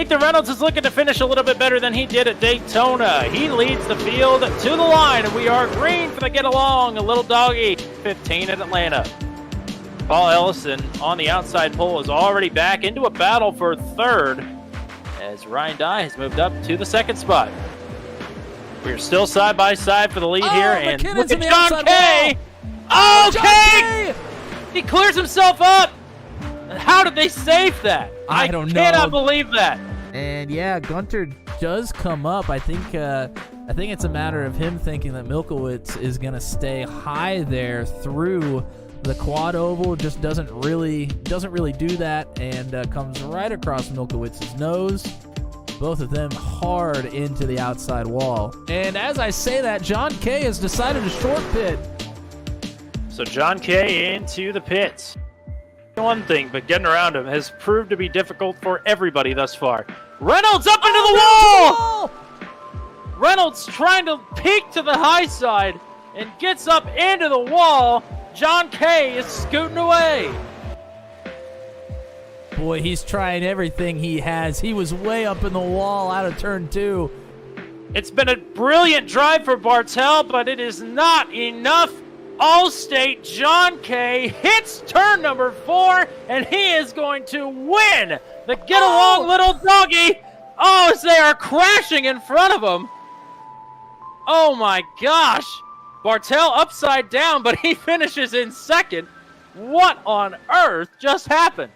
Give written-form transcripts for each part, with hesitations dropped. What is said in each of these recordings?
Nathan Reynolds is looking to finish a little bit better than he did at Daytona. He leads the field to the line, and we are green for the get along. A little doggy, 15 at Atlanta. Paul Ellison on the outside pole is already back into a battle for third as Ryan Dye has moved up to the second spot. We're still side by side for the lead here, and McKinnon's look at John Kay. Oh, John Kay! He clears himself up. How did they save that? I don't know. I cannot believe that. And yeah, Gunter does come up. I think it's a matter of him thinking that Milkowitz is going to stay high there through the quad oval. Just doesn't really do that, and comes right across Milkowitz's nose. Both of them hard into the outside wall. And as I say that, John Kay has decided to short pit. So John Kay into the pits. One thing, but getting around him has proved to be difficult for everybody thus far. Reynolds up into the wall! Reynolds trying to peek to the high side and gets up into the wall. John Kay is scooting away. Boy, he's trying everything he has. He was way up in the wall out of turn 2. It's been a brilliant drive for Bartel, but it is not enough. Allstate John Kay hits turn number 4, and he is going to win the get-along little doggy. Oh, as they are crashing in front of him. Oh, my gosh. Bartel upside down, but he finishes in second. What on earth just happened?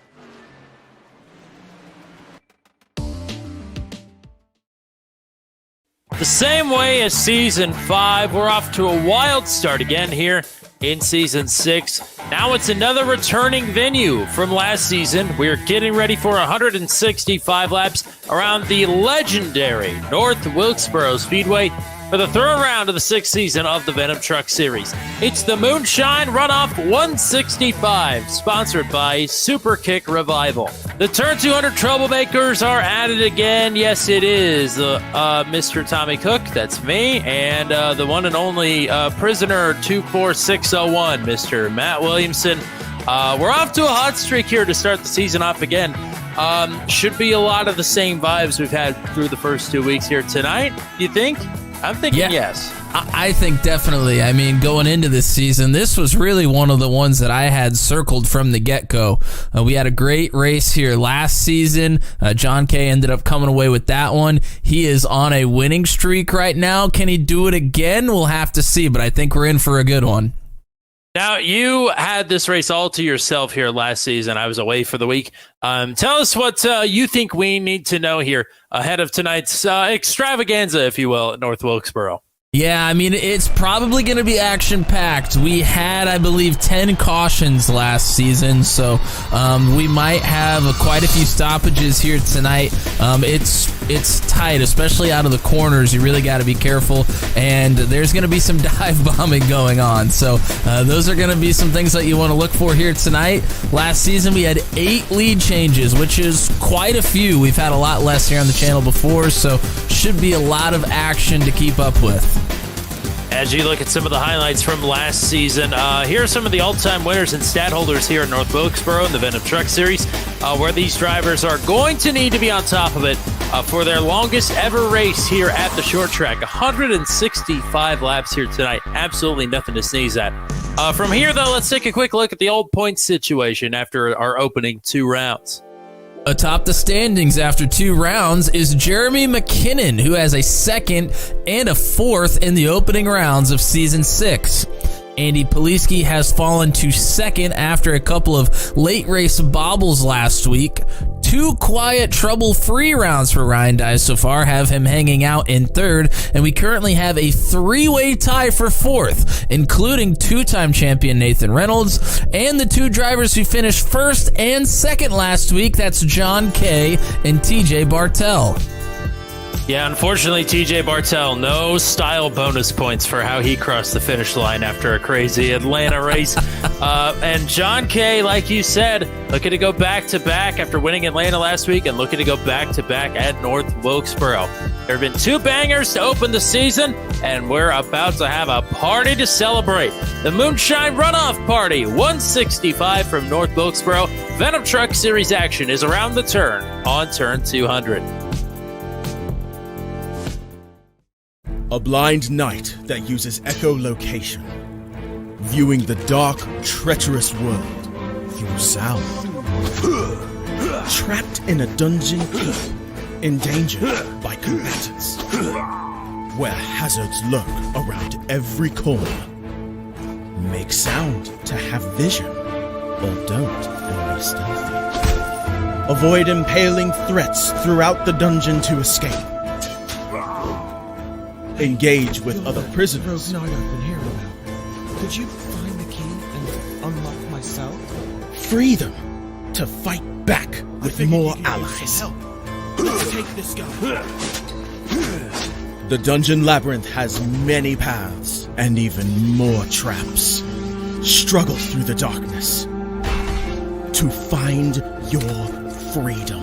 The same way as Season 5, we're off to a wild start again here in Season 6. Now it's another returning venue from last season. We're getting ready for 165 laps around the legendary North Wilkesboro Speedway for the third round of the 6th season of the Venom Truck Series. It's the Moonshine Runoff 165, sponsored by Superkick Revival. The Turn 200 troublemakers are at it again. Yes, it is Mr. Tommy Cook, that's me, and the one and only prisoner 24601, Mr. Matt Williamson. We're off to a hot streak here to start the season off again. Should be a lot of the same vibes we've had through the first 2 weeks here tonight. Do you think? I'm thinking yes. I think definitely. I mean, going into this season, this was really one of the ones that I had circled from the get-go. We had a great race here last season. John Kay ended up coming away with that one. He is on a winning streak right now. Can he do it again? We'll have to see, but I think we're in for a good one. Now, you had this race all to yourself here last season. I was away for the week. Tell us what you think we need to know here ahead of tonight's extravaganza, if you will, at North Wilkesboro. Yeah, I mean, it's probably going to be action-packed. We had, I believe, 10 cautions last season, so we might have quite a few stoppages here tonight. It's tight, especially out of the corners. You really got to be careful, and there's going to be some dive bombing going on. So those are going to be some things that you want to look for here tonight. Last season, we had 8 lead changes, which is quite a few. We've had a lot less here on the channel before, so should be a lot of action to keep up with. As you look at some of the highlights from last season, here are some of the all-time winners and stat holders here in North Wilkesboro in the Venom Truck Series, where these drivers are going to need to be on top of it for their longest ever race here at the short track. 165 laps here tonight. Absolutely nothing to sneeze at. From here, though, let's take a quick look at the old points situation after our opening 2 rounds. Atop the standings after 2 rounds is Jeremy McKinnon, who has a 2nd and a 4th in the opening rounds of Season 6. Andy Poliski has fallen to 2nd after a couple of late race bobbles last week. 2 quiet, trouble-free rounds for Ryan Dye so far have him hanging out in 3rd, and we currently have a 3-way tie for 4th, including 2-time champion Nathan Reynolds and the 2 drivers who finished 1st and 2nd last week. That's John Kay and TJ Bartel. Yeah, unfortunately, TJ Bartel, no style bonus points for how he crossed the finish line after a crazy Atlanta race. And John Kay, like you said, looking to go back-to-back after winning Atlanta last week and looking to go back-to-back at North Wilkesboro. There have been 2 bangers to open the season, and we're about to have a party to celebrate. The Moonshine Runoff Party, 165 from North Wilkesboro. Venom Truck Series action is around the turn on Turn 200. A blind knight that uses echolocation, viewing the dark, treacherous world through sound. Trapped in a dungeon keep, endangered by combatants, where hazards lurk around every corner. Make sound to have vision, or don't and be stealthy. Avoid impaling threats throughout the dungeon to escape. Engage with other prisoners. Rogue Knight I've been hearing about. Could you find the key and unlock myself? Free them to fight back with more allies. Let's take this guy. The dungeon labyrinth has many paths and even more traps. Struggle through the darkness to find your freedom.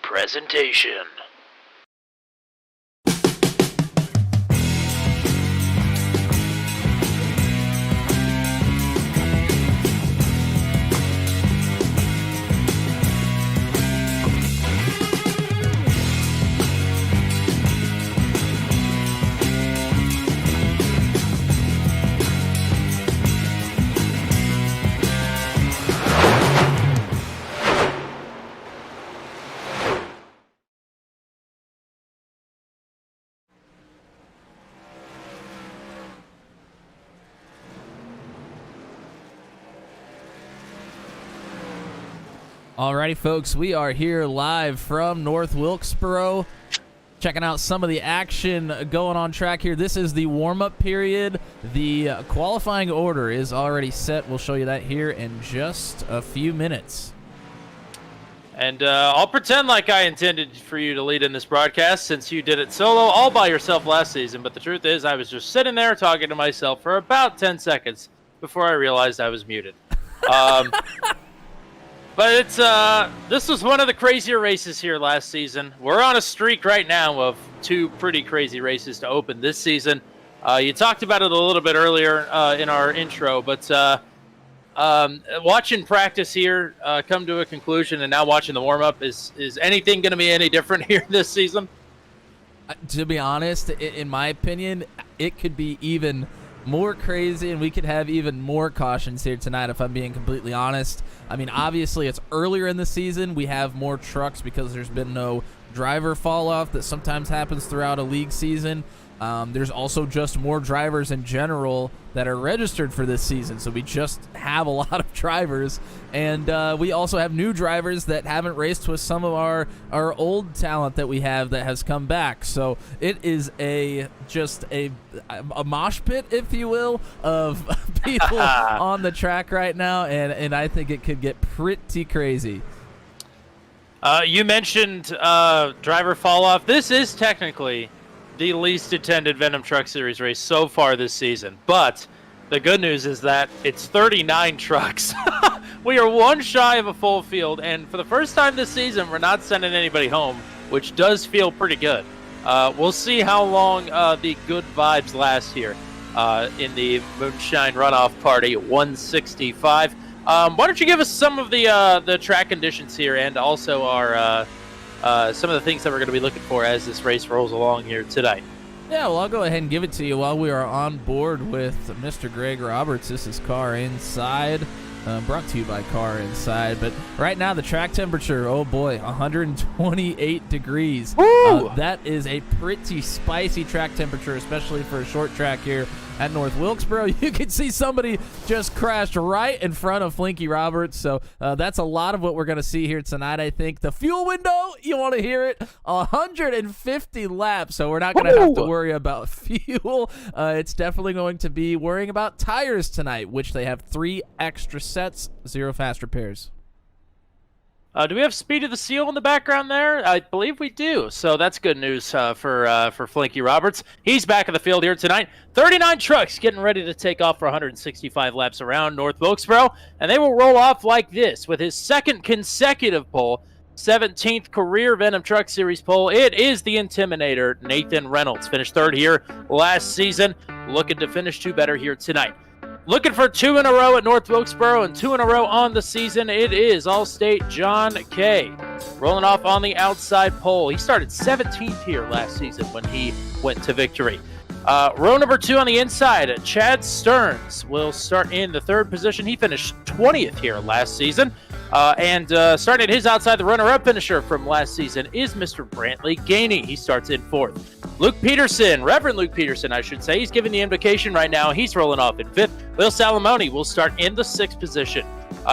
Presentation. Alrighty, folks, we are here live from North Wilkesboro, checking out some of the action going on track here. This is the warm-up period. The qualifying order is already set. We'll show you that here in just a few minutes. And I'll pretend like I intended for you to lead in this broadcast since you did it solo all by yourself last season, but the truth is I was just sitting there talking to myself for about 10 seconds before I realized I was muted. But it's this was one of the crazier races here last season. We're on a streak right now of 2 pretty crazy races to open this season. You talked about it a little bit earlier in our intro, but watching practice here come to a conclusion and now watching the warm-up, is anything going to be any different here this season? To be honest, in my opinion, it could be even more crazy, and we could have even more cautions here tonight, if I'm being completely honest. I mean, obviously, it's earlier in the season. We have more trucks because there's been no driver fall-off that sometimes happens throughout a league season. There's also just more drivers in general that are registered for this season, so we just have a lot of drivers, and we also have new drivers that haven't raced with some of our old talent that we have that has come back. So it is just a mosh pit, if you will, of people on the track right now, and I think it could get pretty crazy. You mentioned driver fall-off. This is technically the least attended Venom Truck Series race so far this season. But the good news is that it's 39 trucks. We are one shy of a full field, and for the first time this season, we're not sending anybody home, which does feel pretty good. We'll see how long the good vibes last here in the Moonshine Runoff Party 165. Why don't you give us some of the track conditions here, and also our some of the things that we're going to be looking for as this race rolls along here today. Yeah, well, I'll go ahead and give it to you while we are on board with Mr. Greg Roberts. This is Car Inside, brought to you by Car Inside. But right now, the track temperature, oh boy, 128 degrees. That is a pretty spicy track temperature, especially for a short track here at North Wilkesboro. You can see somebody just crashed right in front of Flinky Roberts. So that's a lot of what we're going to see here tonight, I think. The fuel window, you want to hear it? 150 laps. So we're not going to have to worry about fuel. It's definitely going to be worrying about tires tonight, which they have 3 extra sets, 0 fast repairs. Do we have Speed of the Seal in the background there? I believe we do. So that's good news for Flinky Roberts. He's back in the field here tonight. 39 trucks getting ready to take off for 165 laps around North Wilkesboro. And they will roll off like this with his second consecutive pole. 17th career Venom Truck Series pole. It is the Intimidator, Nathan Reynolds. Finished third here last season. Looking to finish two better here tonight. Looking for 2 in a row at North Wilkesboro and 2 in a row on the season. It is All-State John Kay. Rolling off on the outside pole. He started 17th here last season when he went to victory. Row number 2 on the inside, Chad Stearns will start in the third position. He finished 20th here last season. Starting at his outside, the runner-up finisher from last season is Mr. Brantley Gainey. He starts in 4th. Luke Peterson, Reverend Luke Peterson, I should say. He's giving the invocation right now. He's rolling off in 5th. Will Salamone will start in the 6th position.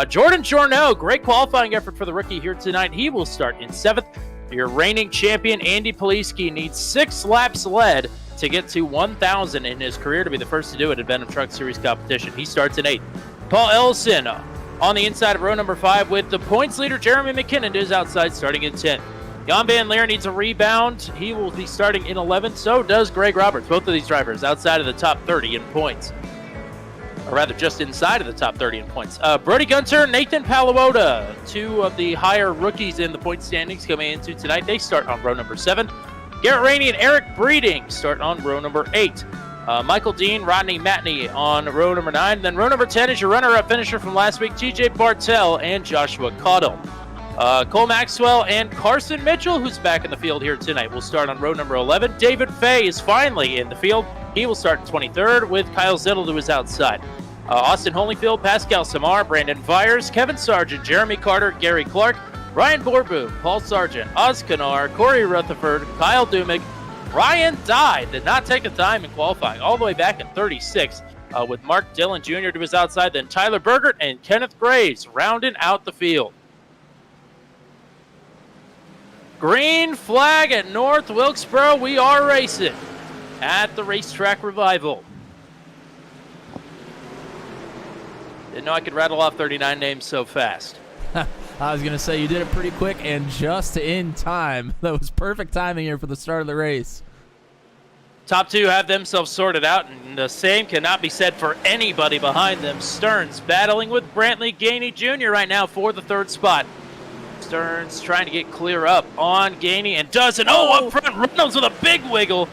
Jordan Jorno, great qualifying effort for the rookie here tonight. He will start in 7th. Your reigning champion, Andy Poliski, needs 6 laps led to get to 1,000 in his career to be the first to do it at Venom Truck Series competition. He starts in 8th. Paul Ellison on the inside of row number 5 with the points leader, Jeremy McKinnon, to his outside, starting in 10th. Jan Van Leer needs a rebound. He will be starting in 11th. So does Greg Roberts. Both of these drivers outside of the top 30 in points. Or rather, just inside of the top 30 in points. Brody Gunter, Nathan Paluota, 2 of the higher rookies in the point standings coming into tonight. They start on row number 7. Garrett Rainey and Eric Breeding start on row number 8. Michael Dean, Rodney Matney on row number 9. Then row number 10 is your runner-up finisher from last week, TJ Bartell and Joshua Caudill. Cole Maxwell and Carson Mitchell, who's back in the field here tonight, will start on row number 11. David Fay is finally in the field. He will start 23rd with Kyle Zittel to his outside. Austin Holyfield, Pascal Samar, Brandon Vyers, Kevin Sargent, Jeremy Carter, Gary Clark, Ryan Borboom, Paul Sargent, Oz Kanar, Corey Rutherford, Kyle Dumick, Ryan Dye did not take a time in qualifying, all the way back at 36, with Mark Dillon Jr. to his outside, then Tyler Bergert and Kenneth Graves rounding out the field. Green flag at North Wilkesboro. We are racing at the Racetrack Revival. Didn't know I could rattle off 39 names so fast. I was going to say, you did it pretty quick and just in time. That was perfect timing here for the start of the race. Top 2 have themselves sorted out, and the same cannot be said for anybody behind them. Stearns battling with Brantley Gainey Jr. right now for the 3rd spot. Stearns trying to get clear up on Gainey and doesn't. Oh, up front, Reynolds with a big wiggle.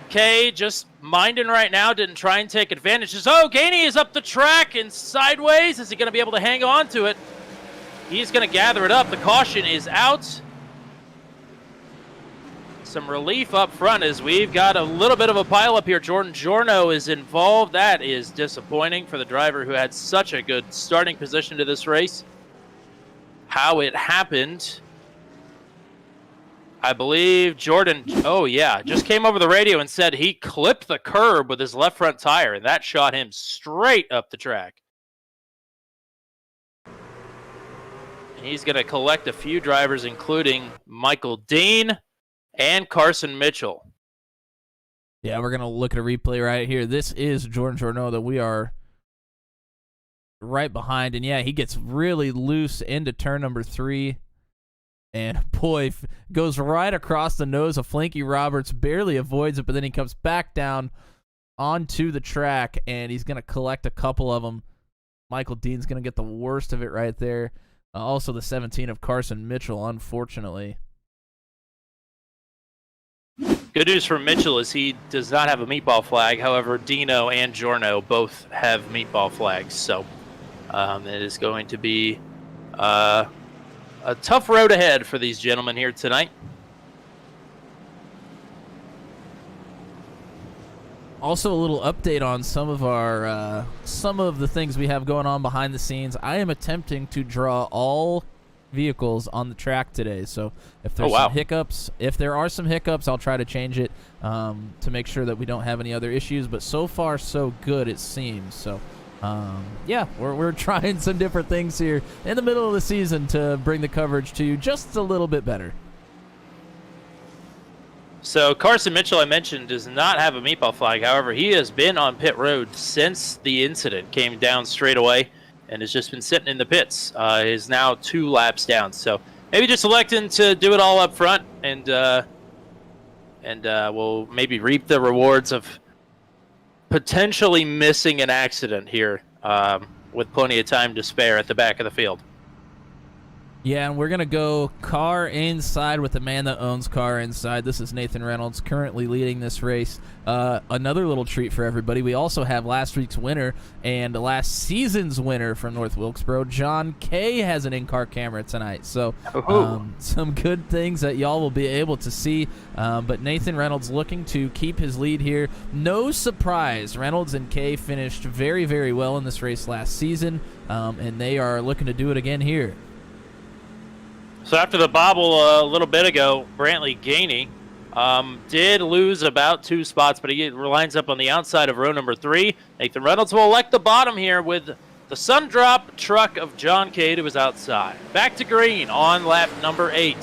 Kay just minding right now, didn't try and take advantage. Gainey is up the track and sideways. Is he going to be able to hang on to it? He's going to gather it up. The caution is out. Some relief up front as we've got a little bit of a pileup here. Jordan Jorno is involved. That is disappointing for the driver who had such a good starting position to this race. How it happened, I believe Jordan, just came over the radio and said he clipped the curb with his left front tire, and that shot him straight up the track. He's going to collect a few drivers, including Michael Dean and Carson Mitchell. Yeah, we're going to look at a replay right here. This is Jordan Jorno that we are right behind. And, yeah, he gets really loose into turn number 3. And, boy, goes right across the nose of Flinky Roberts, barely avoids it, but then he comes back down onto the track, and he's going to collect a couple of them. Michael Dean's going to get the worst of it right there. Also the 17 of Carson Mitchell, unfortunately. Good news for Mitchell is he does not have a meatball flag. However, Dino and Jorno both have meatball flags. So it is going to be a tough road ahead for these gentlemen here tonight. Also, a little update on some of the things we have going on behind the scenes. I am attempting to draw all vehicles on the track today. So if there's some hiccups, I'll try to change it to make sure that we don't have any other issues. But so far, so good, it seems. So we're trying some different things here in the middle of the season to bring the coverage to you just a little bit better. So Carson Mitchell, I mentioned, does not have a meatball flag. However, he has been on pit road since the incident came down straight away. and has just been sitting in the pits. Is now 2 laps down. So maybe just electing to do it all up front, and we'll maybe reap the rewards of potentially missing an accident here with plenty of time to spare at the back of the field. Yeah, and we're going to go car inside with the man that owns car inside. This is Nathan Reynolds, currently leading this race. Another little treat for everybody. We also have last week's winner and last season's winner from North Wilkesboro. John Kay has an in-car camera tonight. So some good things that y'all will be able to see. But Nathan Reynolds looking to keep his lead here. No surprise, Reynolds and Kay finished very, very well in this race last season, and they are looking to do it again here. So after the bobble a little bit ago, Brantley Gainey did lose about 2 spots, but he lines up on the outside of row number 3. Nathan Reynolds will elect the bottom here with the Sundrop truck of John Kay to his outside. Back to green on lap number 8.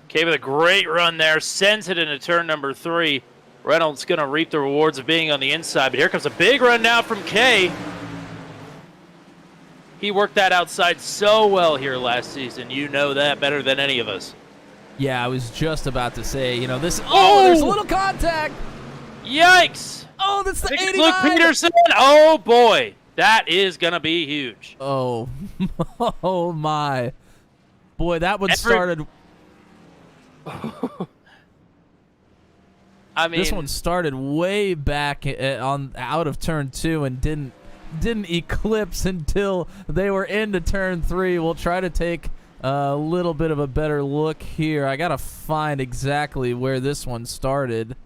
Kay with a great run there, sends it into turn number 3. Reynolds going to reap the rewards of being on the inside, but here comes a big run now from Kay. He worked that outside so well here last season. You know that better than any of us. Yeah, I was just about to say, this. Oh, there's a little contact. Yikes. Oh, that's the 89. Luke Peterson. Oh, boy. That is going to be huge. Oh, oh my. Boy, that one started. I mean, this one started way back out of turn 2 and didn't eclipse until they were into turn 3. We'll try to take a little bit of a better look here. I gotta find exactly where this one started.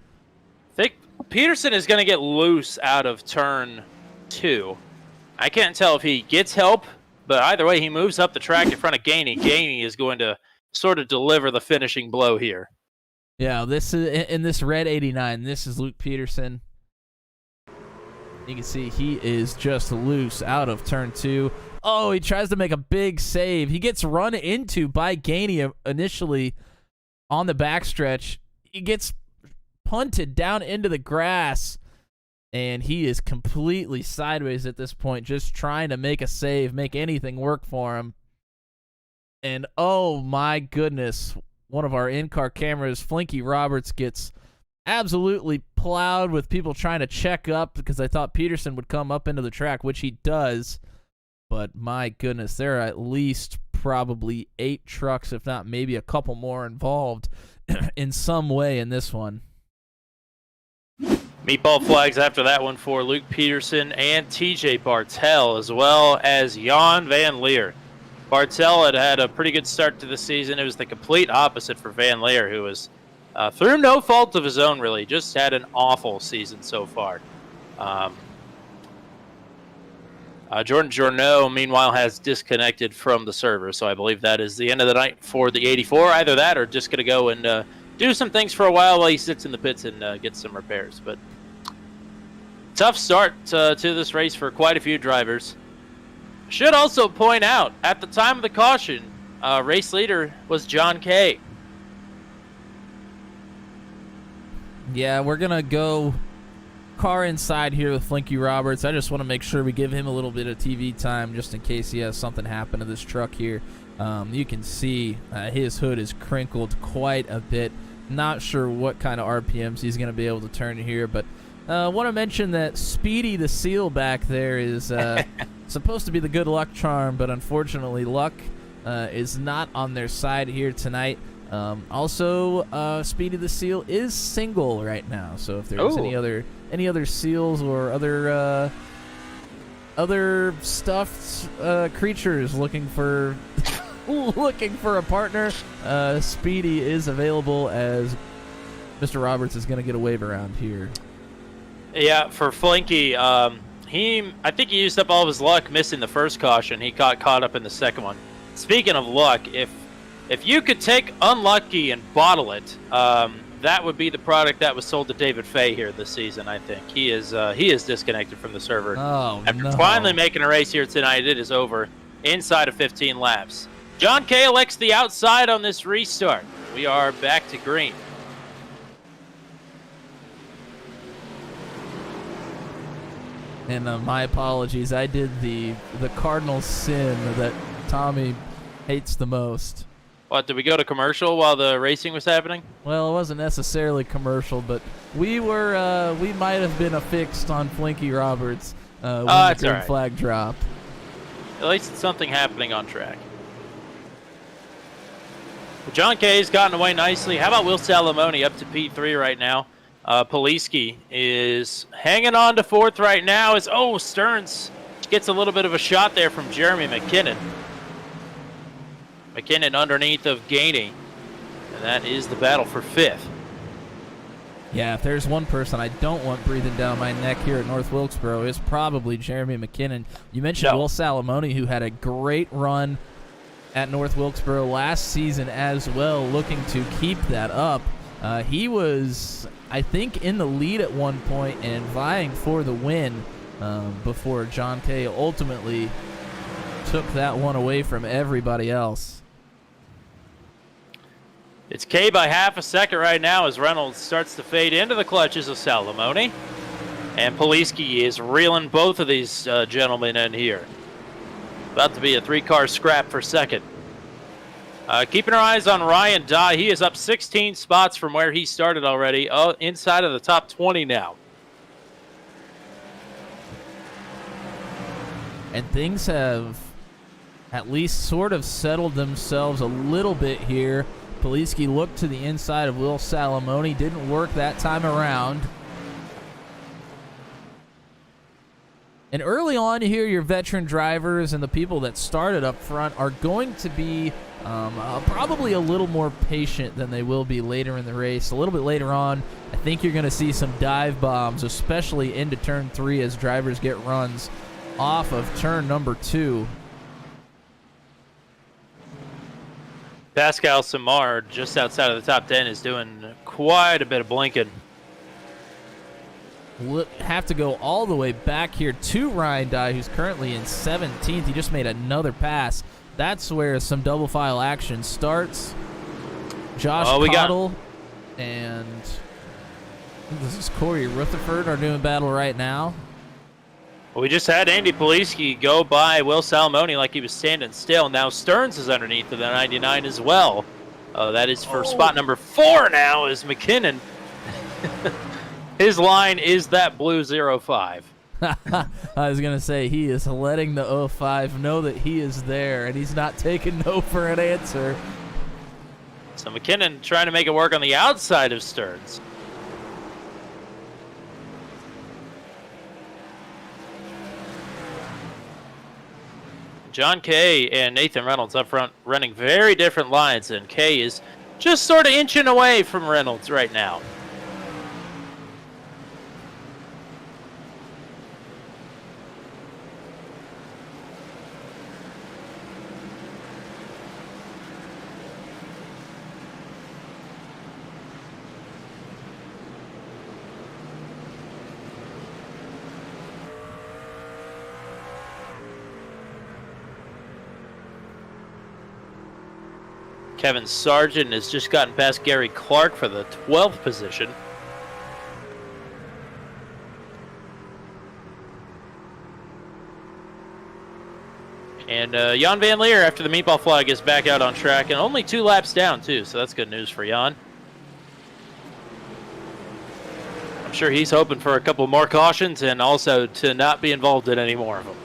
I think Peterson is going to get loose out of turn 2. I can't tell if he gets help, but either way, he moves up the track in front of Gainey. Gainey is going to sort of deliver the finishing blow here. Yeah, this is in this red 89. This is Luke Peterson. You can see he is just loose out of turn 2. Oh, he tries to make a big save. He gets run into by Gainey initially on the backstretch. He gets punted down into the grass, and he is completely sideways at this point, just trying to make a save, make anything work for him. And oh my goodness, one of our in-car cameras, Flinky Roberts, gets absolutely plowed with people trying to check up because I thought Peterson would come up into the track, which he does. But my goodness, there are at least probably 8 trucks, if not maybe a couple more involved in some way in this one. Meatball flags after that one for Luke Peterson and TJ Bartel, as well as Jan Van Leer. Bartel had a pretty good start to the season. It was the complete opposite for Van Leer, who was, through no fault of his own, really, just had an awful season so far. Jordan Journeau, meanwhile, has disconnected from the server, so I believe that is the end of the night for the 84. Either that or just going to go and do some things for a while he sits in the pits and gets some repairs. But tough start to this race for quite a few drivers. Should also point out, at the time of the caution, race leader was John Kay. Yeah, we're going to go car inside here with Flinky Roberts. I just want to make sure we give him a little bit of TV time just in case he has something happen to this truck here. You can see his hood is crinkled quite a bit. Not sure what kind of RPMs he's going to be able to turn here, but I want to mention that Speedy the Seal back there is supposed to be the good luck charm, but unfortunately luck is not on their side here tonight. Also, Speedy the Seal is single right now, so if there's any other seals or other stuffed creatures looking for a partner, Speedy is available, as Mr. Roberts is going to get a wave around here. Yeah, for Flinky, I think he used up all of his luck missing the first caution. He got caught up in the second one. Speaking of luck, if you could take unlucky and bottle it, that would be the product that was sold to David Fay here this season, I think. He is disconnected from the server. Oh, After no. finally making a race here tonight, it is over inside of 15 laps. John Kay elects the outside on this restart. We are back to green. And my apologies. I did the cardinal sin that Tommy hates the most. What, did we go to commercial while the racing was happening? Well, it wasn't necessarily commercial, but we might have been affixed on Flinky Roberts when the green right. flag dropped. At least it's something happening on track. Well, John Kay's gotten away nicely. How about Will Salamone up to P3 right now? Poliski is hanging on to 4th right now. Stearns gets a little bit of a shot there from Jeremy McKinnon. McKinnon underneath of Gainey. And that is the battle for 5th. Yeah, if there's one person I don't want breathing down my neck here at North Wilkesboro, it's probably Jeremy McKinnon. You mentioned Will Salamone, who had a great run at North Wilkesboro last season as well, looking to keep that up. He was, I think, in the lead at one point and vying for the win before John Kay ultimately took that one away from everybody else. It's Kay by half a second right now as Reynolds starts to fade into the clutches of Salamone. And Poliski is reeling both of these gentlemen in here. About to be a 3-car scrap for second. Keeping our eyes on Ryan Dye. He is up 16 spots from where he started already. Inside of the top 20 now. And things have at least sort of settled themselves a little bit here. Poliski looked to the inside of Will Salamone. Didn't work that time around. And early on here, your veteran drivers and the people that started up front are going to be probably a little more patient than they will be later in the race. A little bit later on, I think you're going to see some dive bombs, especially into turn 3 as drivers get runs off of turn number 2. Pascal Samard, just outside of the top 10, is doing quite a bit of blinking. We'll have to go all the way back here to Ryan Dye, who's currently in 17th. He just made another pass. That's where some double file action starts. Josh Cottle and I think this is Corey Rutherford are doing battle right now. We just had Andy Poliski go by Will Salamone like he was standing still. Now Stearns is underneath of the 99 as well. That is for spot number 4 now is McKinnon. His line is that blue 05. I was going to say, he is letting the 05 know that he is there, and he's not taking no for an answer. So McKinnon trying to make it work on the outside of Stearns. John Kay and Nathan Reynolds up front running very different lines, and Kay is just sort of inching away from Reynolds right now. Kevin Sargent has just gotten past Gary Clark for the 12th position. And Jan Van Leer, after the meatball flag, is back out on track and only 2 laps down, too, so that's good news for Jan. I'm sure he's hoping for a couple more cautions and also to not be involved in any more of them.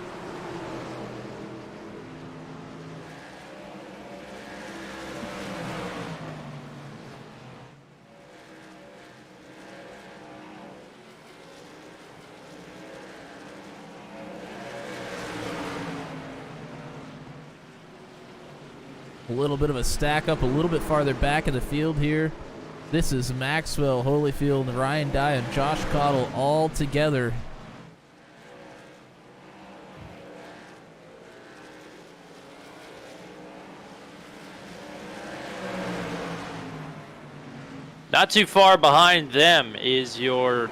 A little bit of a stack up a little bit farther back in the field here. This is Maxwell, Holyfield, Ryan Dye, and Josh Cottle all together. Not too far behind them is your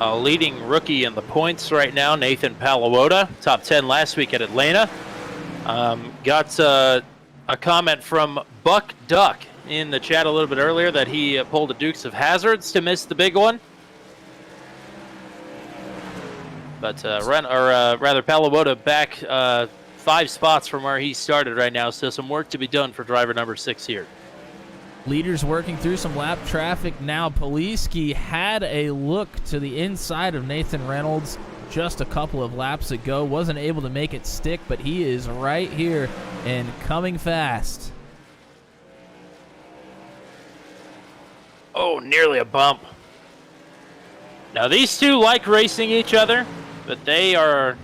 leading rookie in the points right now, Nathan Palawota, top 10 last week at Atlanta. Got a comment from Buck Duck in the chat a little bit earlier that he pulled a Dukes of Hazzards to miss the big one. But Palawoda back 5 spots from where he started right now, so some work to be done for driver number 6 here. Leaders working through some lap traffic now. Poliski had a look to the inside of Nathan Reynolds just a couple of laps ago. Wasn't able to make it stick, but he is right here and coming fast. Oh, nearly a bump. Now, these two like racing each other, but they are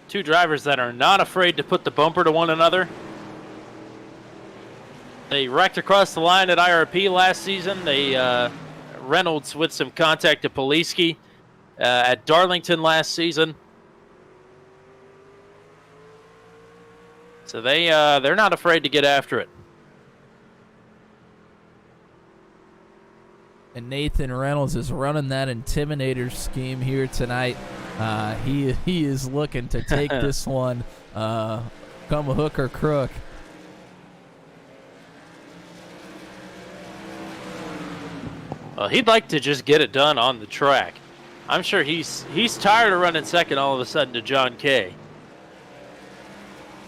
two drivers that are not afraid to put the bumper to one another. They wrecked across the line at IRP last season. Reynolds with some contact to Poliski at Darlington last season. So they're not afraid to get after it. And Nathan Reynolds is running that Intimidator scheme here tonight. He is looking to take this one, come hook or crook. Well, he'd like to just get it done on the track. I'm sure he's tired of running second all of a sudden to John Kay.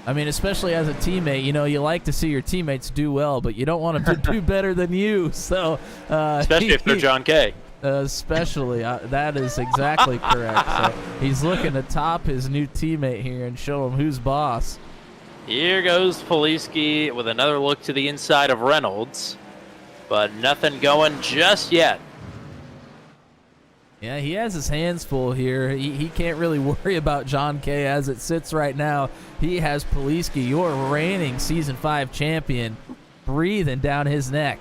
I mean, especially as a teammate, you like to see your teammates do well, but you don't want them to do better than you. So, especially if they're John Kay. Especially, that is exactly correct. So he's looking to top his new teammate here and show him who's boss. Here goes Poliski with another look to the inside of Reynolds, but nothing going just yet. Yeah, he has his hands full here. He can't really worry about John Kay as it sits right now. He has Poliski, your reigning Season 5 champion, breathing down his neck.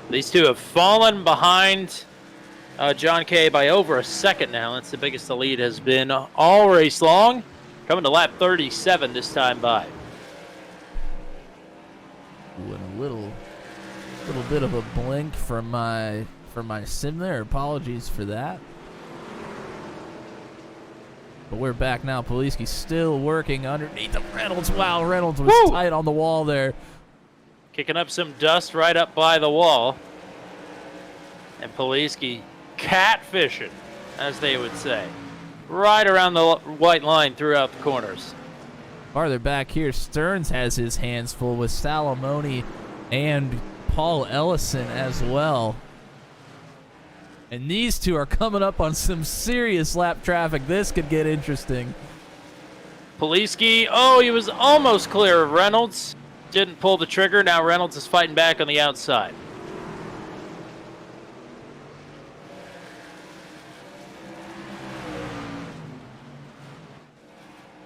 These two have fallen behind John Kay by over a second now. That's the biggest the lead has been all race long. Coming to lap 37 this time by. Ooh, and a little bit of a blink from my sim there. Apologies for that. But we're back now. Poliski still working underneath of Reynolds. Wow, Reynolds was tight on the wall there. Kicking up some dust right up by the wall. And Poliski catfishing, as they would say. Right around the white line throughout the corners. Farther back here, Stearns has his hands full with Salamone and Paul Ellison as well. And these two are coming up on some serious lap traffic. This could get interesting. Poliski, he was almost clear of Reynolds. Didn't pull the trigger. Now Reynolds is fighting back on the outside.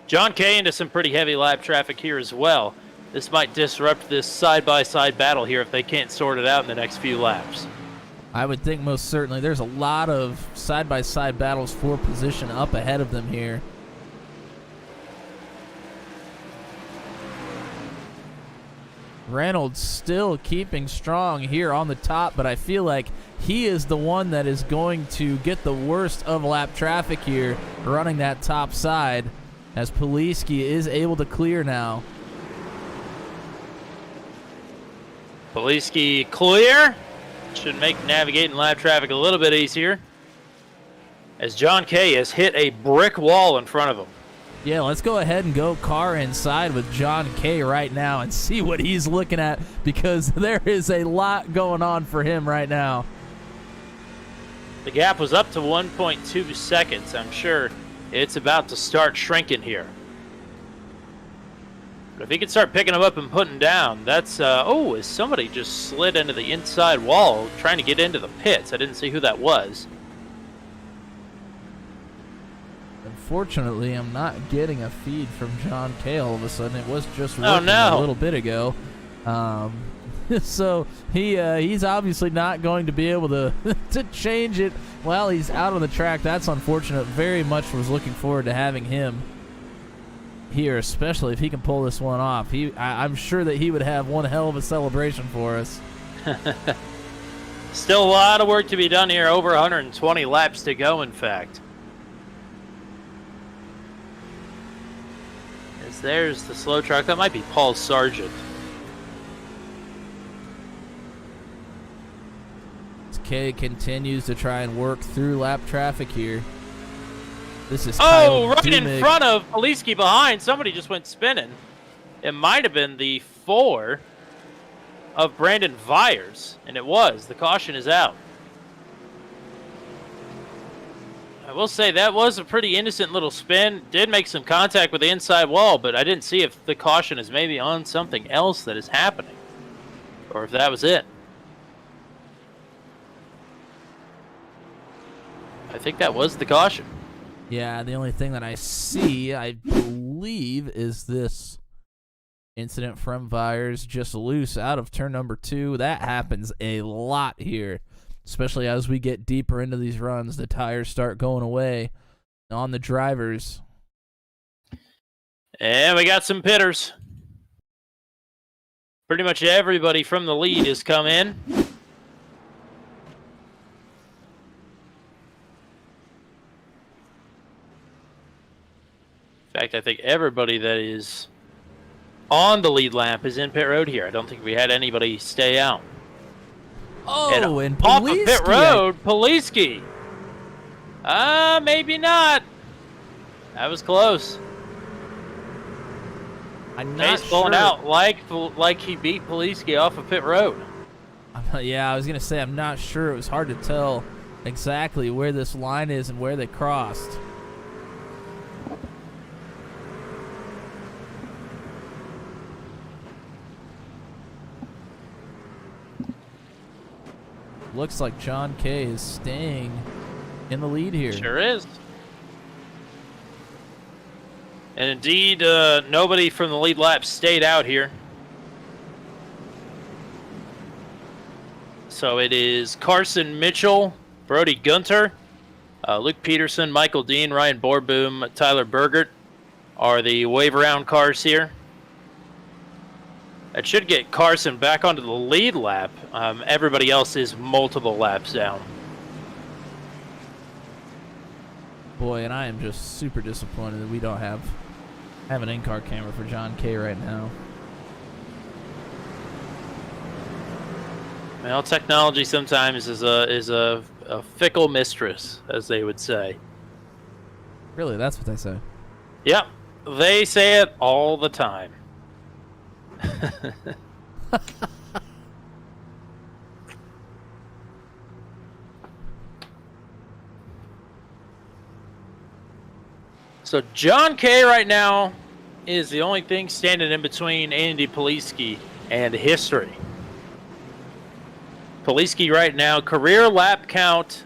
John Kay into some pretty heavy lap traffic here as well. This might disrupt this side-by-side battle here if they can't sort it out in the next few laps. I would think most certainly. There's a lot of side-by-side battles for position up ahead of them here. Reynolds still keeping strong here on the top, but I feel like he is the one that is going to get the worst of lap traffic here, running that top side, as Poliski is able to clear now. Poliski clear. Should make navigating lap traffic a little bit easier, as John Kay has hit a brick wall in front of him. Yeah, let's go ahead and go car inside with John Kay right now and see what he's looking at, because there is a lot going on for him right now. The gap was up to 1.2 seconds. I'm sure it's about to start shrinking here. But if he could start picking them up and putting down, that's, as somebody just slid into the inside wall trying to get into the pits. I didn't see who that was. Unfortunately, I'm not getting a feed from John Kay all of a sudden. It was just working a little bit ago. So he's obviously not going to be able to to change it while he's out on the track. That's unfortunate. Very much was looking forward to having him here, especially if he can pull this one off. I'm sure that he would have one hell of a celebration for us. Still a lot of work to be done here. Over 120 laps to go, in fact. As there's the slow truck. That might be Paul Sargent. Kay continues to try and work through lap traffic here. This is right in front of Poliski behind. Somebody just went spinning. It might have been the 4 of Brandon Vyers, and it was. The caution is out. I will say that was a pretty innocent little spin. Did make some contact with the inside wall, but I didn't see if the caution is maybe on something else that is happening, or if that was it. I think that was the caution. Yeah, the only thing that I see, I believe, is this incident from Vyers just loose out of turn number 2. That happens a lot here, especially as we get deeper into these runs. The tires start going away on the drivers. And we got some pitters. Pretty much everybody from the lead has come in. In fact, I think everybody that is on the lead lap is in pit road here. I don't think we had anybody stay out. Oh, and off of pit road, Poliski. Maybe not. That was close. I'm not He's pulling out like he beat Poliski off of pit road. Yeah, I was gonna say I'm not sure. It was hard to tell exactly where this line is and where they crossed. Looks like John Kay is staying in the lead here. Sure is. And indeed, nobody from the lead lap stayed out here. So it is Carson Mitchell, Brody Gunter, Luke Peterson, Michael Dean, Ryan Borboom, Tyler Bergert are the wave around cars here. That should get Carson back onto the lead lap. Everybody else is multiple laps down. Boy, and I am just super disappointed that we don't have an in-car camera for John Kay right now. Well, technology sometimes is a fickle mistress, as they would say. Really, that's what they say. Yep, they say it all the time. So John Kay right now is the only thing standing in between Andy Poliski and history. Poliski right now, career lap count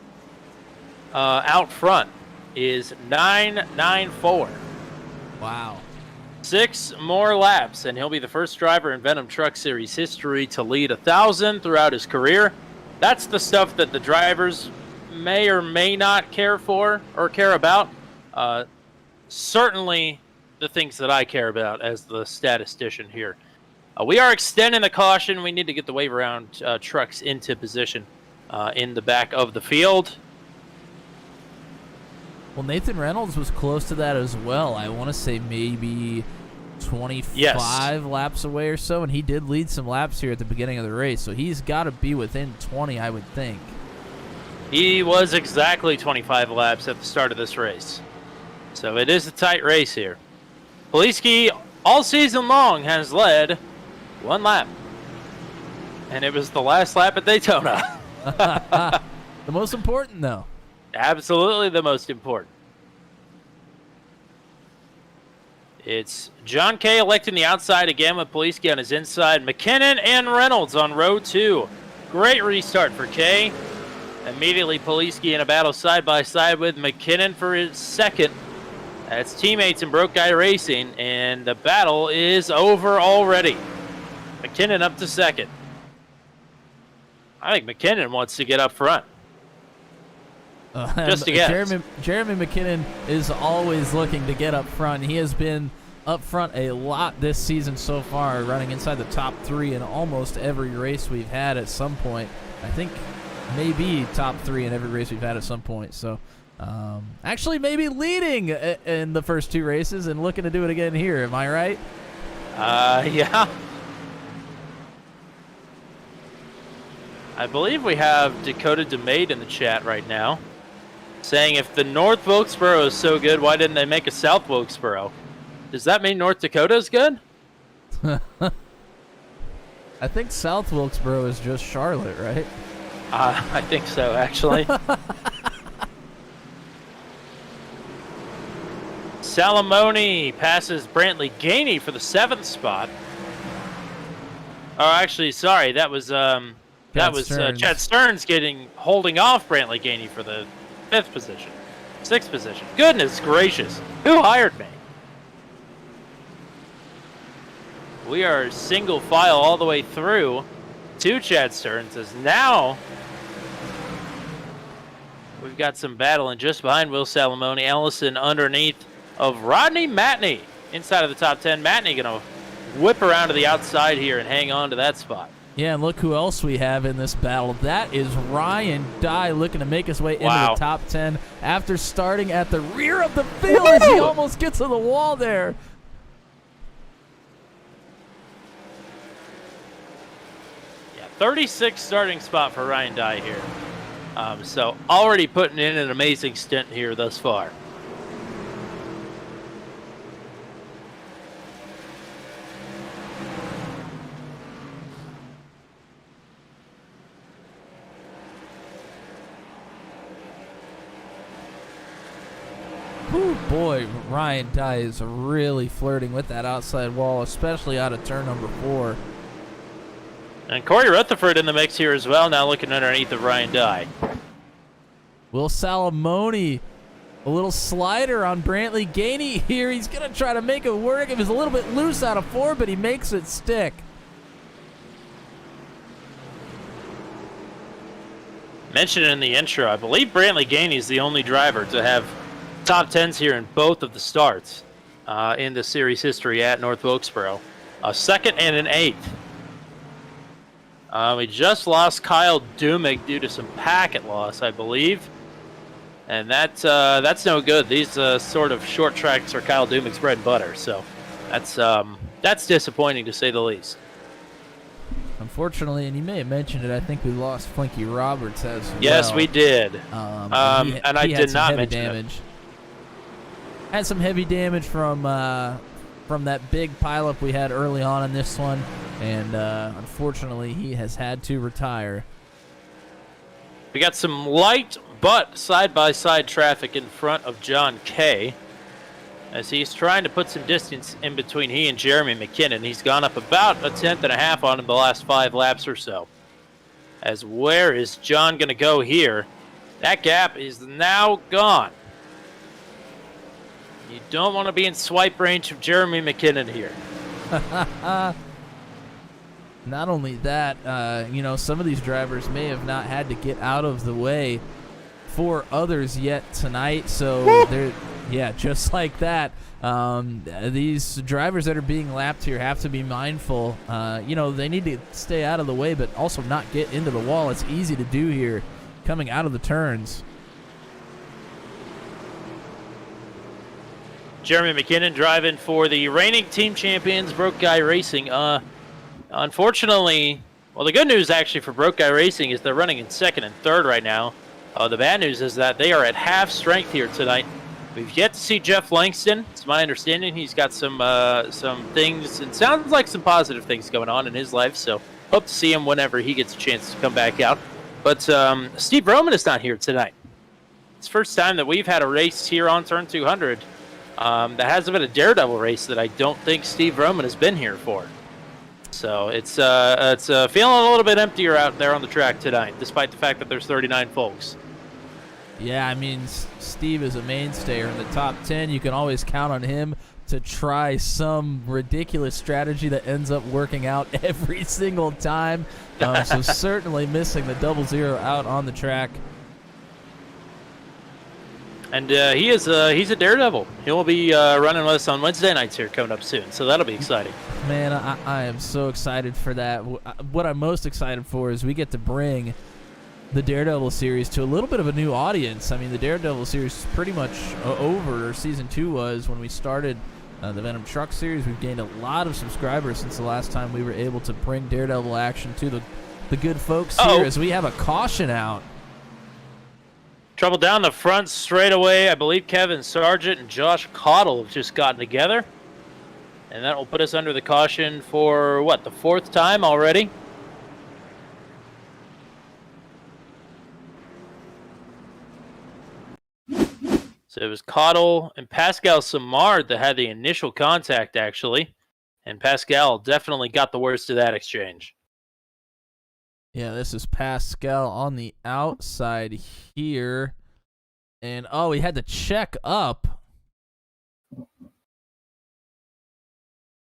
out front is 994. Wow. 6 more laps, and he'll be the first driver in Venom Truck Series history to lead 1,000 throughout his career. That's the stuff that the drivers may or may not care for or care about. Certainly the things that I care about as the statistician here. We are extending the caution. We need to get the wave around trucks into position in the back of the field. Well, Nathan Reynolds was close to that as well. I want to say maybe 25 laps away or so, and he did lead some laps here at the beginning of the race, so he's got to be within 20, I would think. He was exactly 25 laps at the start of this race. So it is a tight race here. Poliski all season long has led 1 lap, and it was the last lap at Daytona. The most important, though. Absolutely the most important. It's John Kay electing the outside again with Poliski on his inside. McKinnon and Reynolds on row 2. Great restart for Kay. Immediately Poliski in a battle side by side with McKinnon for his second. That's teammates in Broke Guy Racing, and the battle is over already. McKinnon up to second. I think McKinnon wants to get up front. Just to get Jeremy McKinnon is always looking to get up front. He has been up front a lot this season so far, running inside the top 3 in almost every race we've had at some point. I think maybe top 3 in every race we've had at some point. So Actually, maybe leading in the first 2 races and looking to do it again here. Am I right? Yeah. I believe we have Dakota DeMade in the chat right now, saying if the North Wilkesboro is so good, why didn't they make a South Wilkesboro? Does that mean North Dakota is good? I think South Wilkesboro is just Charlotte, right? I think so, actually. Salamone passes Brantley Gainey for the 7th spot. Oh, actually, sorry, that was Chad Stearns holding off Brantley Gainey for the 5th position, 6th position. Goodness gracious, who hired me? We are single file all the way through to Chad Stearns, as now we've got some battling just behind Will Salamone. Ellison underneath of Rodney Matney inside of the top 10. Matney going to whip around to the outside here and hang on to that spot. Yeah, and look who else we have in this battle. That is Ryan Dye looking to make his way into the top 10 after starting at the rear of the field as he almost gets to the wall there. Yeah, 36th starting spot for Ryan Dye here. So already putting in an amazing stint here thus far. Whew, boy, Ryan Dye is really flirting with that outside wall, especially out of turn number 4. And Corey Rutherford in the mix here as well, now looking underneath of Ryan Dye. Will Salamone, a little slider on Brantley Gainey here. He's going to try to make it work. It was a little bit loose out of 4, but he makes it stick. Mentioned in the intro, I believe Brantley Gainey is the only driver to have top 10s here in both of the starts in the series history at North Wilkesboro. A 2nd and an 8th. We just lost Kyle Dumig due to some packet loss, I believe. And that's no good. These sort of short tracks are Kyle Dumig's bread and butter. So that's disappointing to say the least. Unfortunately, and you may have mentioned it, I think we lost Flinky Roberts as well. Yes, we did. And I did not mention damage. Had some heavy damage from that big pileup we had early on in this one, and unfortunately, he has had to retire. We got some light but side-by-side traffic in front of John Kay, as he's trying to put some distance in between he and Jeremy McKinnon. He's gone up about a 1/10 and a half on him the last 5 laps or so. As where is John going to go here? That gap is now gone. You don't want to be in swipe range of Jeremy McKinnon here. Not only that, some of these drivers may have not had to get out of the way for others yet tonight. So they're, just like that. These drivers that are being lapped here have to be mindful. They need to stay out of the way, but also not get into the wall. It's easy to do here coming out of the turns. Jeremy McKinnon driving for the reigning team champions, Broke Guy Racing. Unfortunately, well, the good news actually for Broke Guy Racing is they're running in 2nd and 3rd right now. The bad news is that they are at half strength here tonight. We've yet to see Jeff Langston. It's my understanding he's got some things, and sounds like some positive things going on in his life, so hope to see him whenever he gets a chance to come back out. But Steve Roman is not here tonight. It's the first time that we've had a race here on Turn 200 that hasn't been a daredevil race that I don't think Steve Roman has been here for. So it's feeling a little bit emptier out there on the track tonight, despite the fact that there's 39 folks. Yeah, I mean, Steve is a mainstay in the top 10. You can always count on him to try some ridiculous strategy that ends up working out every single time. So certainly missing the 00 out on the track. And he's a daredevil. He'll be running with us on Wednesday nights here coming up soon, so that'll be exciting. Man, I am so excited for that. What I'm most excited for is we get to bring the Daredevil series to a little bit of a new audience. I mean, the Daredevil series is pretty much over, or Season 2 was, when we started the Venom Truck Series. We've gained a lot of subscribers since the last time we were able to bring Daredevil action to the good folks here, as we have a caution out. Trouble down the front straight away. I believe Kevin Sargent and Josh Cottle have just gotten together. And that will put us under the caution for, what, the 4th time already? So it was Cottle and Pascal Samard that had the initial contact, actually. And Pascal definitely got the worst of that exchange. Yeah, this is Pascal on the outside here. And, he had to check up.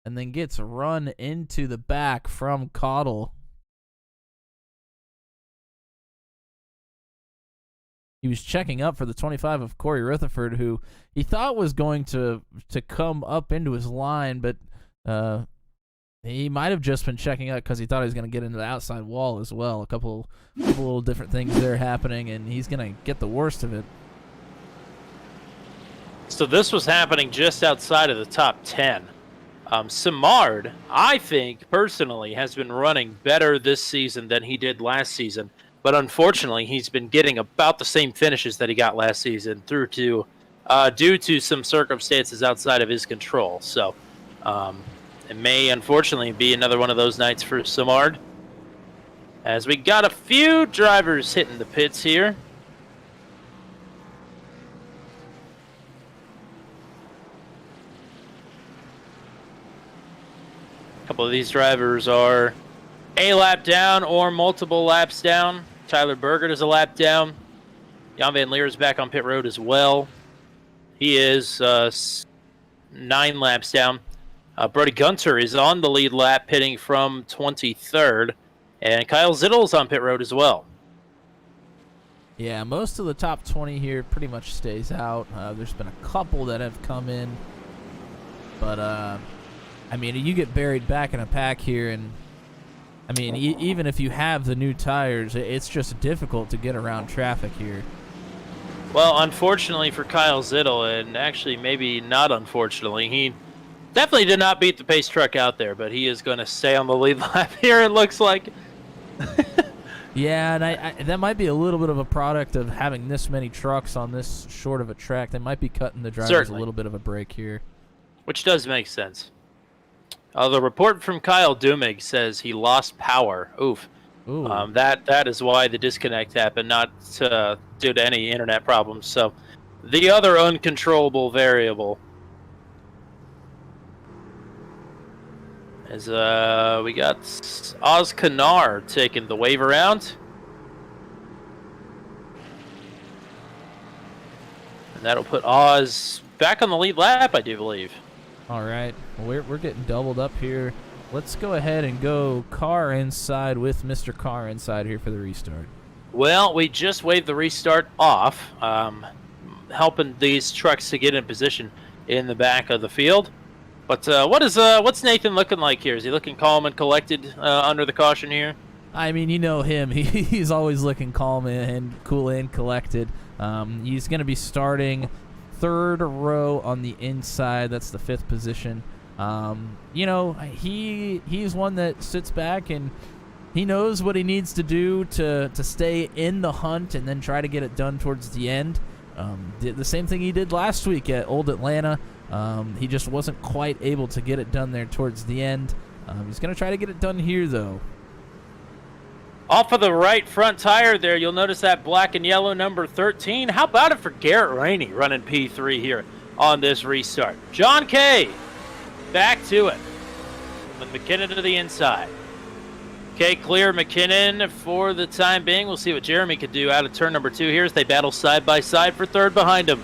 And then gets run into the back from Cottle. He was checking up for the 25 of Corey Rutherford, who he thought was going to come up into his line, but he might have just been checking up because he thought he was going to get into the outside wall as well. A couple little different things there happening, and he's going to get the worst of it. So this was happening just outside of the top 10. Samard, I think, personally, has been running better this season than he did last season. But unfortunately, he's been getting about the same finishes that he got last season due to some circumstances outside of his control. So it may, unfortunately, be another one of those nights for Samard. As we got a few drivers hitting the pits here. A couple of these drivers are a lap down or multiple laps down. Tyler Bergert is a lap down. Jan Van Leer is back on pit road as well. He is 9 laps down. Brody Gunter is on the lead lap, pitting from 23rd. And Kyle Zittle's on pit road as well. Yeah, most of the top 20 here pretty much stays out. There's been a couple that have come in. But, I mean, you get buried back in a pack here, and I mean, even if you have the new tires, it's just difficult to get around traffic here. Well, unfortunately for Kyle Zittel, and actually maybe not unfortunately, he definitely did not beat the pace truck out there, but he is going to stay on the lead lap here, it looks like. Yeah, and I that might be a little bit of a product of having this many trucks on this short of a track. They might be cutting the drivers a little bit of a break here. Which does make sense. The report from Kyle Dumig says he lost power. Oof. Ooh. That is why the disconnect happened, not due to any internet problems. So the other uncontrollable variable is we got Oz Kanar taking the wave around. And that'll put Oz back on the lead lap, I do believe. All right, well, we're getting doubled up here. Let's go ahead and go car inside with Mr. Car inside here for the restart. Well, we just waved the restart off, helping these trucks to get in position in the back of the field. But what's Nathan looking like here? Is he looking calm and collected under the caution here? I mean, you know him. He's always looking calm and cool and collected. He's going to be starting 3rd row on the inside. That's the 5th position. You know, he's one that sits back and he knows what he needs to do to stay in the hunt and then try to get it done towards the end. Did the same thing he did last week at Old Atlanta. He just wasn't quite able to get it done there towards the end. He's going to try to get it done here, though. Off of the right front tire there, you'll notice that black and yellow number 13. How about it for Garrett Rainey running P3 here on this restart? John Kay back to it with McKinnon to the inside. Kay clear McKinnon for the time being. We'll see what Jeremy could do out of turn number 2 here as they battle side by side for 3rd behind him.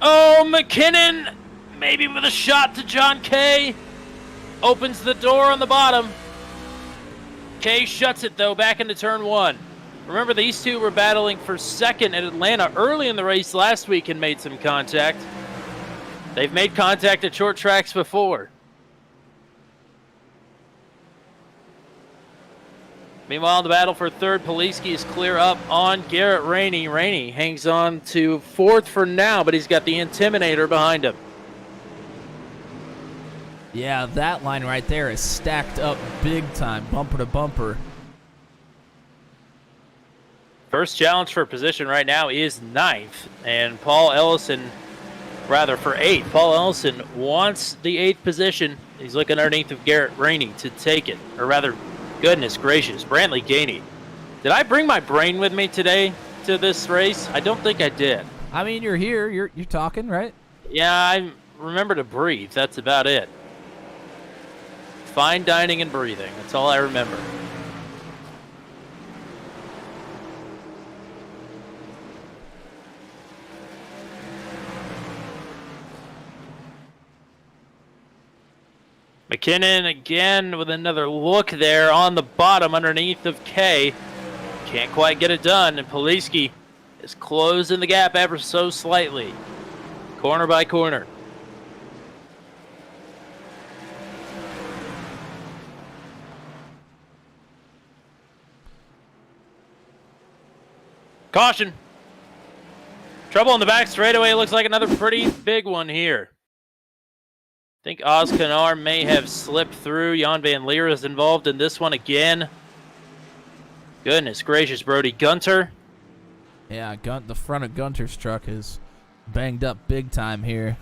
Oh, McKinnon maybe with a shot to John Kay. Opens the door on the bottom. Kay shuts it, though, back into turn 1. Remember, these two were battling for 2nd at Atlanta early in the race last week and made some contact. They've made contact at short tracks before. Meanwhile, the battle for third, Poliski is clear up on Garrett Rainey. Rainey hangs on to fourth for now, but he's got the Intimidator behind him. Yeah, that line right there is stacked up big time, bumper to bumper. First challenge for position right now is ninth, and for eighth. Paul Ellison wants the eighth position. He's looking underneath of Garrett Rainey to take it, or rather, goodness gracious, Brantley Gainey. Did I bring my brain with me today to this race? I don't think I did. I mean, you're here, you're talking, right? Yeah, I remember to breathe. That's about it. Fine dining and breathing. That's all I remember. McKinnon again with another look there on the bottom underneath of K. Can't quite get it done, and Poliski is closing the gap ever so slightly. Corner by corner. Caution. Trouble in the back straightaway. Looks like another pretty big one here. I think Oz Canar may have slipped through. Jan Van Leer is involved in this one again. Goodness gracious, Brody Gunter. Yeah, the front of Gunter's truck is banged up big time here.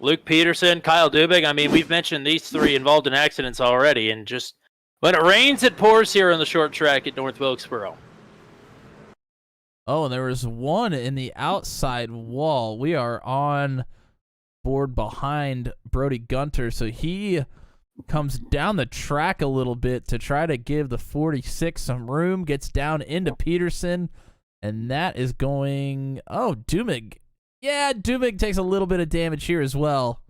Luke Peterson, Kyle Dubig. I mean, we've mentioned these three involved in accidents already, and just when it rains, it pours here on the short track at North Wilkesboro. Oh, and there was one in the outside wall. We are on board behind Brody Gunter, so he comes down the track a little bit to try to give the 46 some room, gets down into Peterson, and that is going... Oh, Dumig. Yeah, Dumig takes a little bit of damage here as well.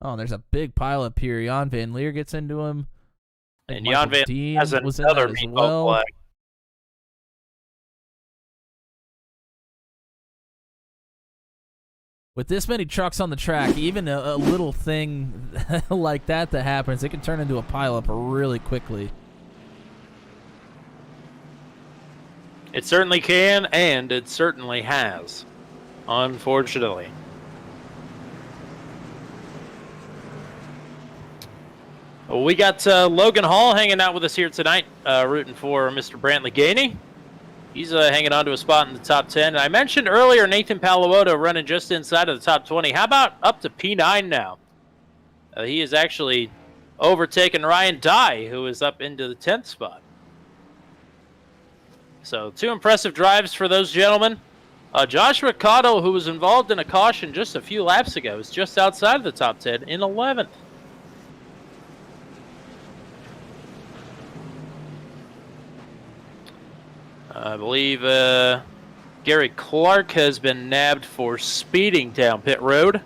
Oh, and there's a big pile up here. Jan Van Leer gets into him. And Jan Van Leer has another meatball flag. With this many trucks on the track, even a little thing like that happens, it can turn into a pileup really quickly. It certainly can, and it certainly has, unfortunately. We got Logan Hall hanging out with us here tonight, rooting for Mr. Brantley Gainey. He's hanging on to a spot in the top 10. And I mentioned earlier Nathan Paluoto running just inside of the top 20. How about up to P9 now? He has actually overtaken Ryan Dye, who is up into the 10th spot. So 2 impressive drives for those gentlemen. Joshua Cottle, who was involved in a caution just a few laps ago, is just outside of the top 10 in 11th. I believe Gary Clark has been nabbed for speeding down pit road.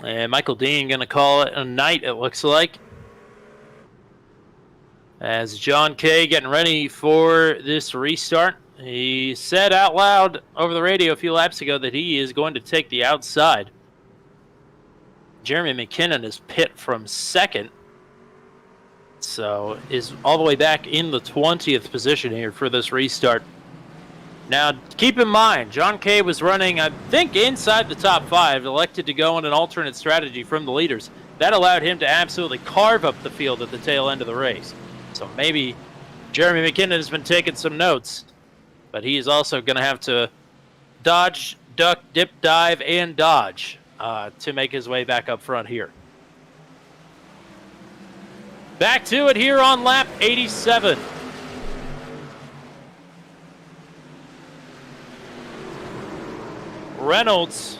And Michael Dean going to call it a night, it looks like. As John Kay getting ready for this restart. He said out loud over the radio a few laps ago that he is going to take the outside. Jeremy McKinnon is pit from second. So is all the way back in the 20th position here for this restart. Now, keep in mind, John Kay was running, I think, inside the top 5, elected to go on an alternate strategy from the leaders. That allowed him to absolutely carve up the field at the tail end of the race. So maybe Jeremy McKinnon has been taking some notes, but he is also going to have to dodge, duck, dip, dive, and dodge to make his way back up front here. Back to it here on lap 87. Reynolds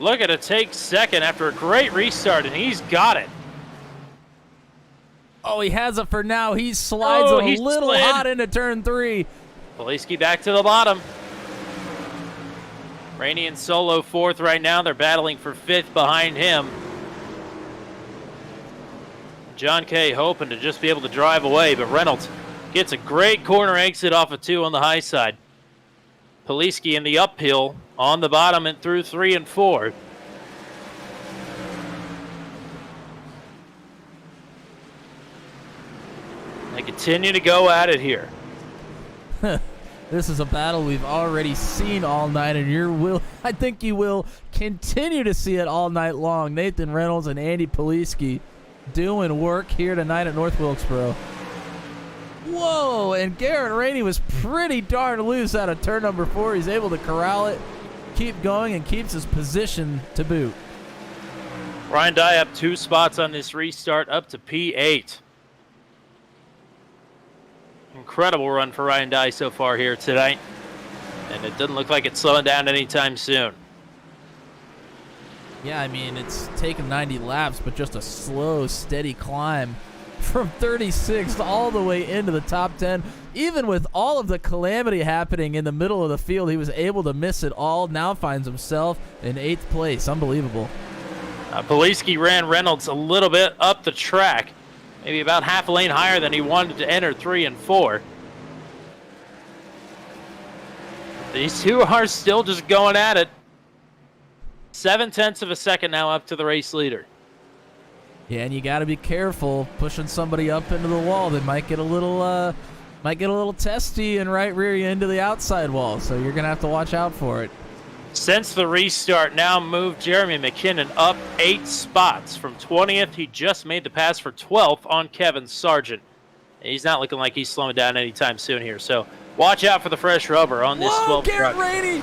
looking to take second after a great restart, and he's got it. Oh, he has it for now. He slides a little hot into turn 3. Poliski back to the bottom. Rainey in solo 4th right now. They're battling for 5th behind him. John Kay hoping to just be able to drive away, but Reynolds gets a great corner exit off of 2 on the high side. Poliski in the uphill on the bottom and through 3 and 4. They continue to go at it here. This is a battle we've already seen all night, and I think you will continue to see it all night long. Nathan Reynolds and Andy Poliski doing work here tonight at North Wilkesboro. Whoa, and Garrett Rainey was pretty darn loose out of turn number 4. He's able to corral it, keep going, and keeps his position to boot. Ryan Dye up 2 spots on this restart, up to P8. Incredible run for Ryan Dye so far here tonight, and it doesn't look like it's slowing down anytime soon. Yeah, I mean, it's taken 90 laps, but just a slow, steady climb from 36th all the way into the top 10. Even with all of the calamity happening in the middle of the field, he was able to miss it all. Now finds himself in 8th place. Unbelievable. Poliski ran Reynolds a little bit up the track, maybe about half a lane higher than he wanted to enter 3 and 4. These two are still just going at it. 7/10 of a second now up to the race leader. Yeah, and you got to be careful pushing somebody up into the wall. They might get a little testy and right rear you into the outside wall. So you're gonna have to watch out for it. Since the restart, now moved Jeremy McKinnon up 8 spots. From 20th, he just made the pass for 12th on Kevin Sargent. He's not looking like he's slowing down anytime soon here. So watch out for the fresh rubber on this 12th Garrett truck. Rainey!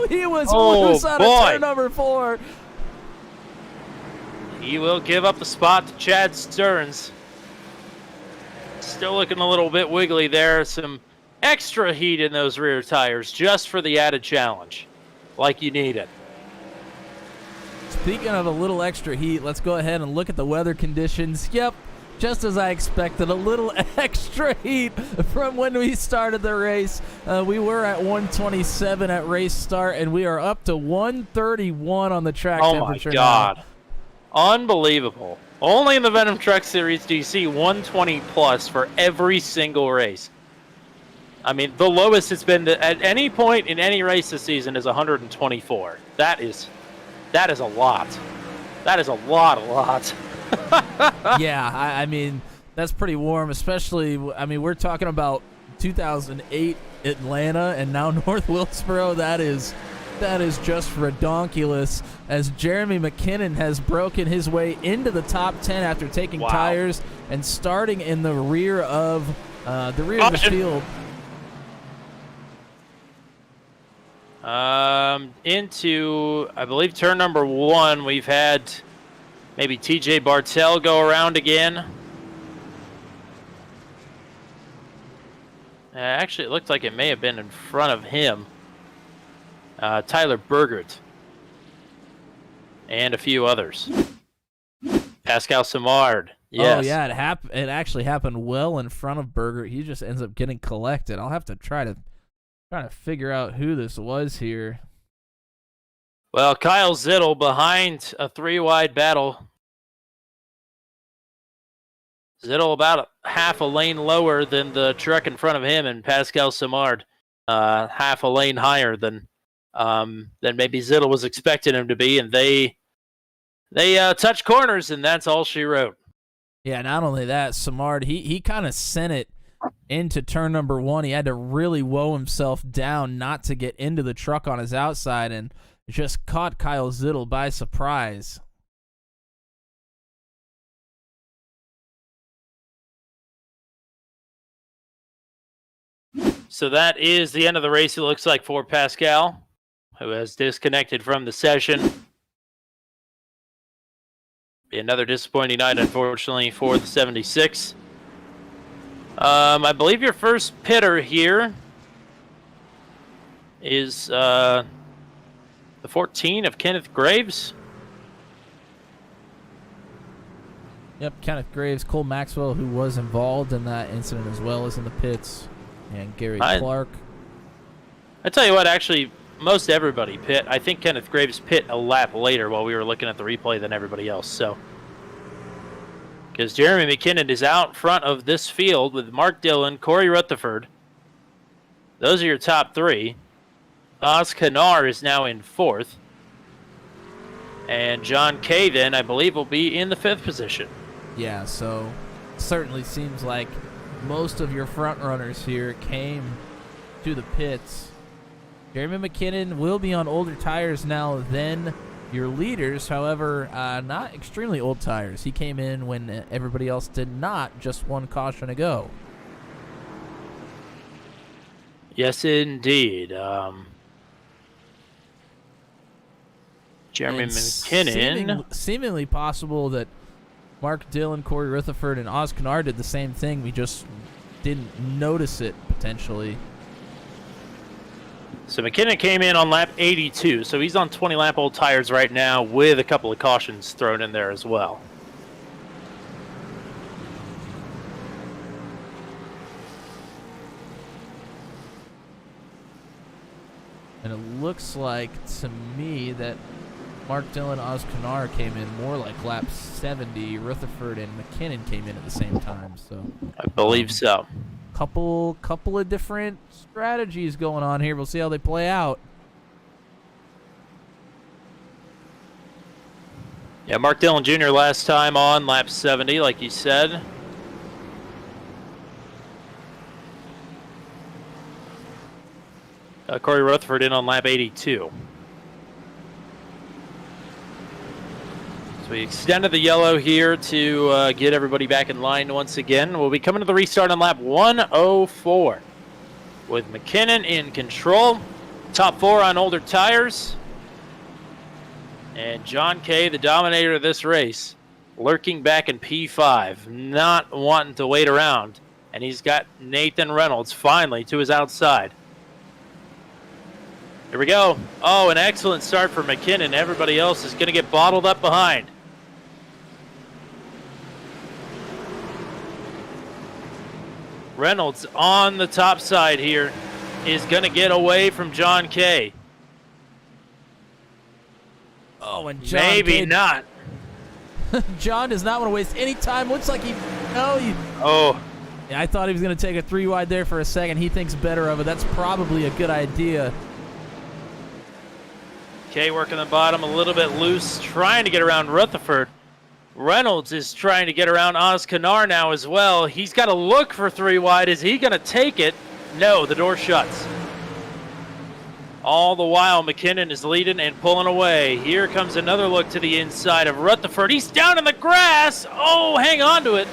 He was loose out of turn number 4. He will give up the spot to Chad Stearns. Still looking a little bit wiggly there. Some extra heat in those rear tires just for the added challenge, like you need it. Speaking of a little extra heat, let's go ahead and look at the weather conditions. Yep, just as I expected, a little extra heat from when we started the race. We were at 127 at race start, and we are up to 131 on the track temperature. Oh my God. Now. Unbelievable. Only in the Venom Truck Series do you see 120 plus for every single race. I mean, the lowest it's been at any point in any race this season is 124. That is a lot. That is a lot. Yeah, I mean, that's pretty warm, especially, I mean, we're talking about 2008 Atlanta and now North Wilkesboro. That is just redonkulous, as Jeremy McKinnon has broken his way into the top 10 after taking tires and starting in the rear of the field. Into, I believe, turn number 1, we've had maybe TJ Bartell go around again. Actually, it looked like it may have been in front of him. Tyler Bergert and a few others. Pascal Simard. Yes. Oh yeah, it actually happened well in front of Bergert. He just ends up getting collected. I'll have to try to figure out who this was here. Well, Kyle Zittel behind a 3-wide battle. Zittel about half a lane lower than the truck in front of him, and Pascal Simard half a lane higher than maybe Zittel was expecting him to be, and they touch corners, and that's all she wrote. Yeah, not only that, Simard, he kind of sent it into turn number 1. He had to really woe himself down not to get into the truck on his outside, and just caught Kyle Zittel by surprise. So that is the end of the race, it looks like, for Pascal, who has disconnected from the session. Be another disappointing night, unfortunately, for the 76. I believe your first pitter here is the 14 of Kenneth Graves. Yep, Kenneth Graves, Cole Maxwell, who was involved in that incident as well, is in the pits, and Gary Clark. I tell you what, actually, most everybody pit. I think Kenneth Graves pit a lap later while we were looking at the replay than everybody else. So, because Jeremy McKinnon is out front of this field with Mark Dillon, Corey Rutherford. Those are your top three. Oz Kanar is now in fourth. And John Kay, then, I believe, will be in the fifth position. Yeah, so certainly seems like most of your front runners here came to the pits. Jeremy McKinnon will be on older tires now than your leaders. However, not extremely old tires. He came in when everybody else did not, just one caution to go. Yes, indeed. Jeremy McKinnon. Seemingly possible that Mark Dillon, Corey Rutherford, and Oz Kanar did the same thing. We just didn't notice it, potentially. So McKinnon came in on lap 82, so he's on 20-lap old tires right now with a couple of cautions thrown in there as well. And it looks like to me that Mark Dillon, Oz Kanar came in more like lap 70. Rutherford and McKinnon came in at the same time. So I believe so. Couple of different strategies going on here. We'll see how they play out. Yeah, Mark Dillon Jr. last time on lap 70, like you said. Corey Rutherford in on lap 82. So we extended the yellow here to get everybody back in line once again. We'll be coming to the restart on lap 104 with McKinnon in control. Top four on older tires. And John Kay, the dominator of this race, lurking back in P5, not wanting to wait around. And he's got Nathan Reynolds finally to his outside. Here we go. Oh, an excellent start for McKinnon. Everybody else is going to get bottled up behind. Reynolds on the top side here is going to get away from John Kay. Oh, and John Maybe Kay, not. John does not want to waste any time. Looks like Oh. Yeah, I thought he was going to take a 3 wide there for a second. He thinks better of it. That's probably a good idea. Kay working the bottom a little bit loose, trying to get around Rutherford. Reynolds is trying to get around Oz Kanar now as well. He's got to look for 3 wide. Is he going to take it? No, the door shuts. All the while, McKinnon is leading and pulling away. Here comes another look to the inside of Rutherford. He's down in the grass. Oh, hang on to it.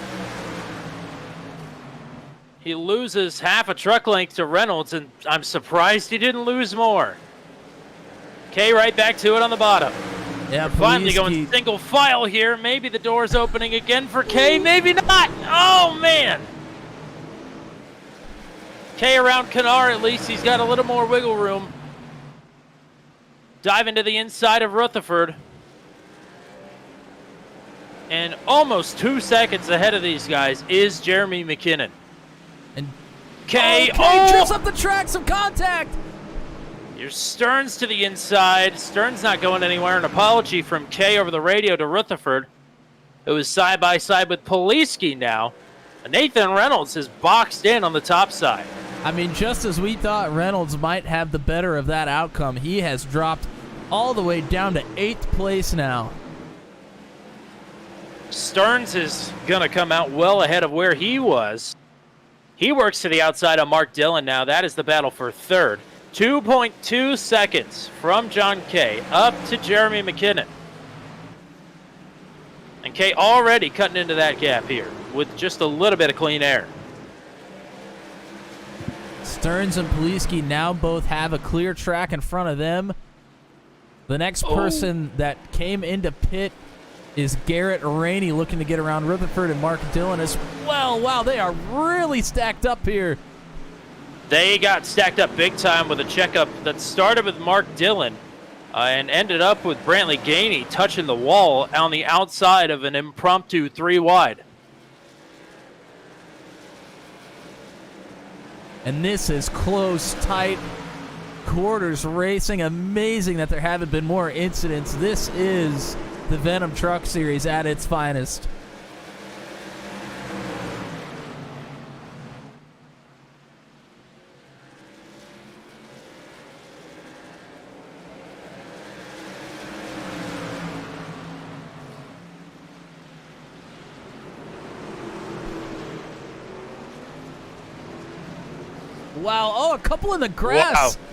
He loses half a truck length to Reynolds, and I'm surprised he didn't lose more. Kay right back to it on the bottom. Yeah, Finally going single file here. Maybe the door's opening again for Kay. Maybe not. Oh, man. Kay around Kanar at least. He's got a little more wiggle room. Dive into the inside of Rutherford. And almost 2 seconds ahead of these guys is Jeremy McKinnon. And Kay, trips up the track, some contact. Here's Stearns to the inside. Stearns not going anywhere. An apology from Kay over the radio to Rutherford, who is side by side with Poliski now. Nathan Reynolds is boxed in on the top side. I mean, just as we thought Reynolds might have the better of that outcome, he has dropped all the way down to 8th place now. Stearns is going to come out well ahead of where he was. He works to the outside of Mark Dillon now. That is the battle for third. 2.2 seconds from John Kay up to Jeremy McKinnon. And Kay already cutting into that gap here with just a little bit of clean air. Stearns and Poliski now both have a clear track in front of them. The next person that came into pit is Garrett Rainey, looking to get around Rutherford and Mark Dillon as well. Wow, they are really stacked up here. They got stacked up big time with a checkup that started with Mark Dillon and ended up with Brantley Gainey touching the wall on the outside of an impromptu 3 wide. And this is close, tight. quarters racing. Amazing that there haven't been more incidents. This is the Venom Truck Series at its finest. Wow. Oh, a couple in the grass. Wow.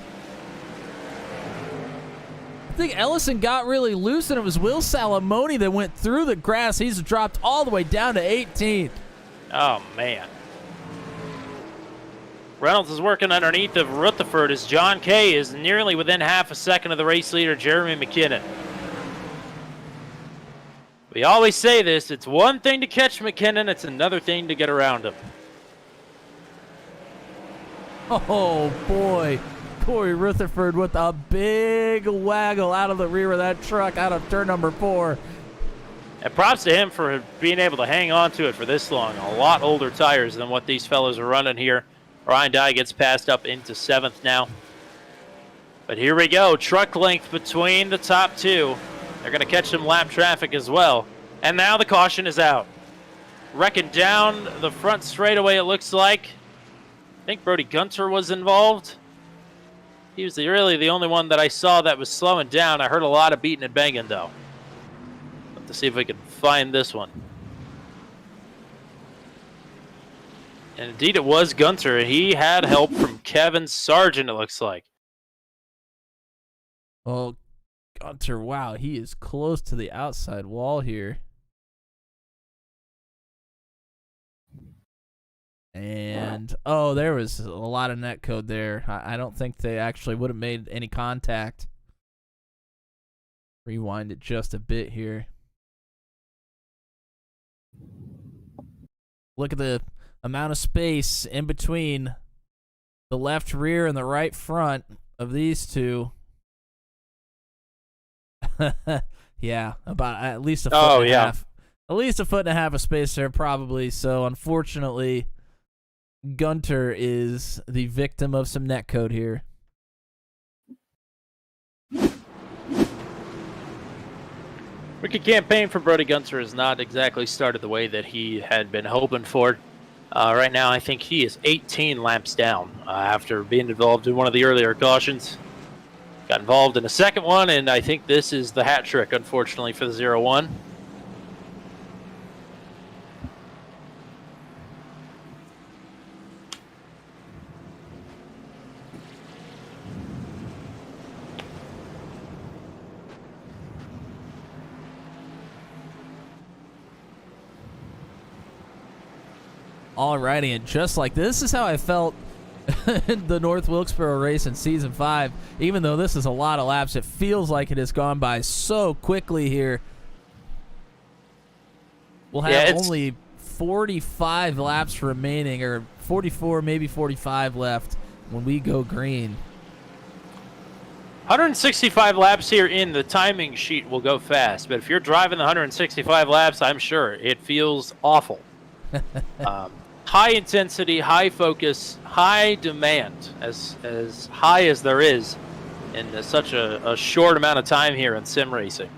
I think Ellison got really loose, and it was Will Salamone that went through the grass. He's dropped all the way down to 18th. Oh, man. Reynolds is working underneath of Rutherford as John Kay is nearly within half a second of the race leader, Jeremy McKinnon. We always say this, it's one thing to catch McKinnon, it's another thing to get around him. Oh, boy. Corey Rutherford with a big waggle out of the rear of that truck out of turn number 4. And props to him for being able to hang on to it for this long. A lot older tires than what these fellows are running here. Ryan Dye gets passed up into 7th now. But here we go. Truck length between the top two. They're going to catch some lap traffic as well. And now the caution is out. Wrecking down the front straightaway, it looks like. I think Brody Gunter was involved. He was really the only one that I saw that was slowing down. I heard a lot of beating and banging, though. Let's see if we can find this one. And indeed, it was Gunter. He had help from Kevin Sargent, it looks like. Oh, Gunter, wow, he is close to the outside wall here. And, oh, there was a lot of net code there. I don't think they actually would have made any contact. Rewind it just a bit here. Look at the amount of space in between the left rear and the right front of these two. Yeah, about at least a foot and a half. At least a foot and a half of space there, probably. So, unfortunately, Gunter is the victim of some netcode here. Rookie campaign for Brody Gunter has not exactly started the way that he had been hoping for. Right now, I think he is 18 laps down after being involved in one of the earlier cautions. Got involved in a second one, and I think this is the hat trick, unfortunately, for the 0-1. Alrighty, and just like this is how I felt in the North Wilkesboro race in Season 5. Even though this is a lot of laps, it feels like it has gone by so quickly here. We'll have only 45 laps remaining, or 44, maybe 45 left when we go green. 165 laps here in the timing sheet will go fast, but if you're driving the 165 laps, I'm sure it feels awful. High intensity, high focus, high demand, as high as there is in such a short amount of time here in sim racing.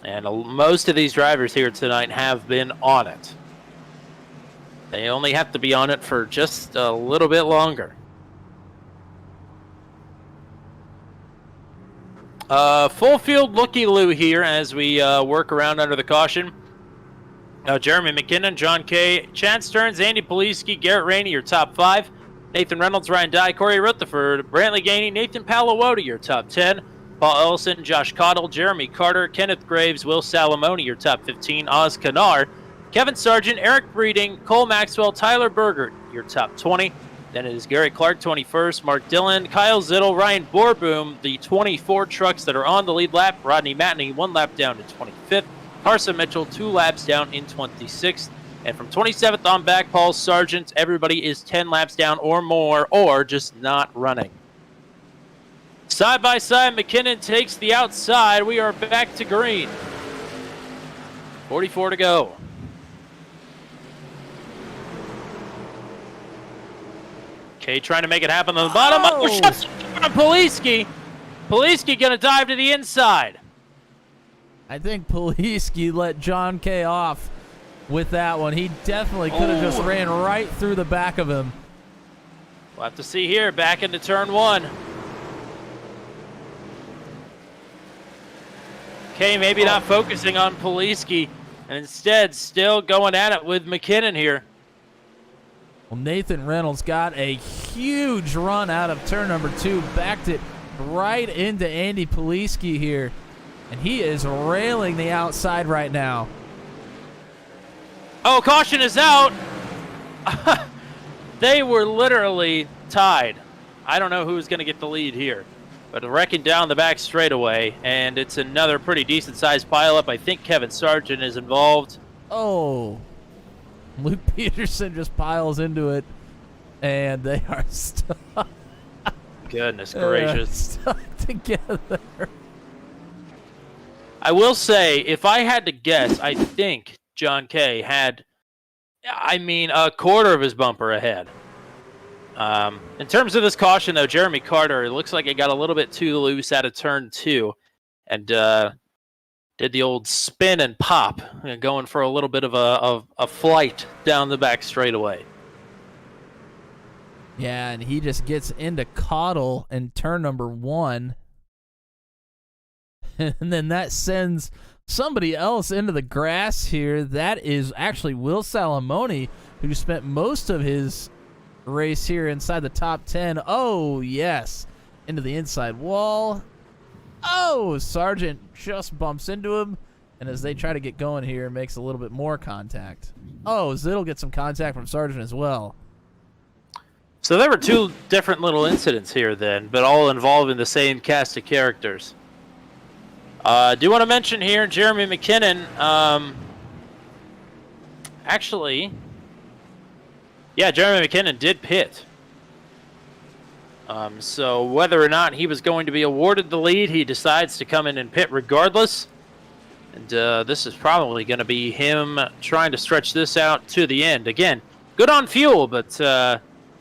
And most of these drivers here tonight have been on it. They only have to be on it for just a little bit longer. Full field looky-loo here as we work around under the caution. Jeremy McKinnon, John Kay, Chad Stearns, Andy Poliski, Garrett Rainey, your top 5. Nathan Reynolds, Ryan Dye, Corey Rutherford, Brantley Gainey, Nathan Palawota, your top 10. Paul Ellison, Josh Cottle, Jeremy Carter, Kenneth Graves, Will Salamone, your top 15. Oz Kanar, Kevin Sargent, Eric Breeding, Cole Maxwell, Tyler Berger, your top 20. Then it is Garrett Clark, 21st. Mark Dillon, Kyle Zittel, Ryan Borboom, the 24 trucks that are on the lead lap. Rodney Matney, 1 lap down to 25th. Carson Mitchell, 2 laps down in 26th. And from 27th on back, Paul Sargent, everybody is 10 laps down or more, or just not running. Side by side, McKinnon takes the outside. We are back to green. 44 to go. Okay, trying to make it happen on the bottom. Oh, shuts on Poliski. Poliski going to dive to the inside. I think Poliski let John K. off with that one. He definitely could have just ran right through the back of him. We'll have to see here, back into turn 1. Okay, maybe not focusing on Poliski, and instead still going at it with McKinnon here. Well, Nathan Reynolds got a huge run out of turn number 2, backed it right into Andy Poliski here, and he is railing the outside right now. Oh, caution is out. They were literally tied. I don't know who's going to get the lead here, but wrecking down the back straightaway, and it's another pretty decent-sized pileup. I think Kevin Sargent is involved. Oh, Luke Peterson just piles into it, and they are stuck. Goodness gracious. Stuck together. I will say, if I had to guess, I think John Kay had, a quarter of his bumper ahead. In terms of this caution, though, Jeremy Carter, it looks like it got a little bit too loose out of turn 2 and did the old spin and pop, going for a little bit of a flight down the back straightaway. Yeah, and he just gets into Caudle in turn number 1. And then that sends somebody else into the grass here. That is actually Will Salamone, who spent most of his race here inside the top 10. Oh, yes. Into the inside wall. Oh, Sargent just bumps into him. And as they try to get going here, makes a little bit more contact. Oh, Zit'll get some contact from Sargent as well. So there were 2 different little incidents here then, but all involving the same cast of characters. I do want to mention here Jeremy McKinnon. Jeremy McKinnon did pit. So whether or not he was going to be awarded the lead, he decides to come in and pit regardless. And this is probably going to be him trying to stretch this out to the end. Again, good on fuel, but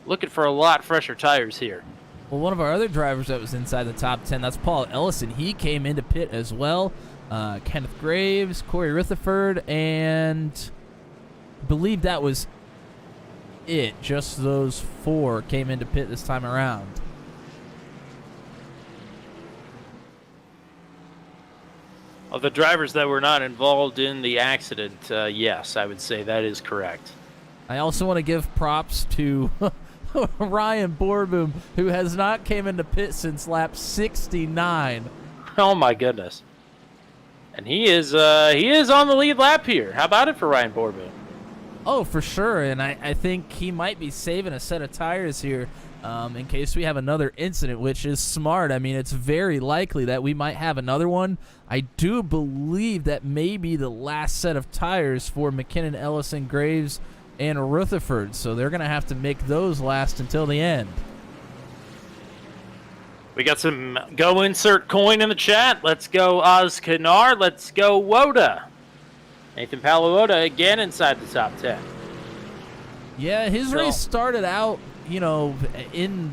looking for a lot fresher tires here. Well, one of our other drivers that was inside the top 10, that's Paul Ellison. He came into pit as well. Kenneth Graves, Corey Rutherford, and I believe that was it. Just those 4 came into pit this time around. Of the drivers that were not involved in the accident, yes, I would say that is correct. I also want to give props to Ryan Borboom, who has not came into pit since lap 69. Oh my goodness! And he is on the lead lap here. How about it for Ryan Borboom? Oh, for sure, and I think he might be saving a set of tires here in case we have another incident, which is smart. I mean, it's very likely that we might have another one. I do believe that may be the last set of tires for McKinnon, Ellison, Graves, and Rutherford, so they're going to have to make those last until the end. We got some go insert coin in the chat. Let's go Oz Kennard. Let's go Woda. Nathan Paluoda again inside the top 10. Yeah, his race started out, in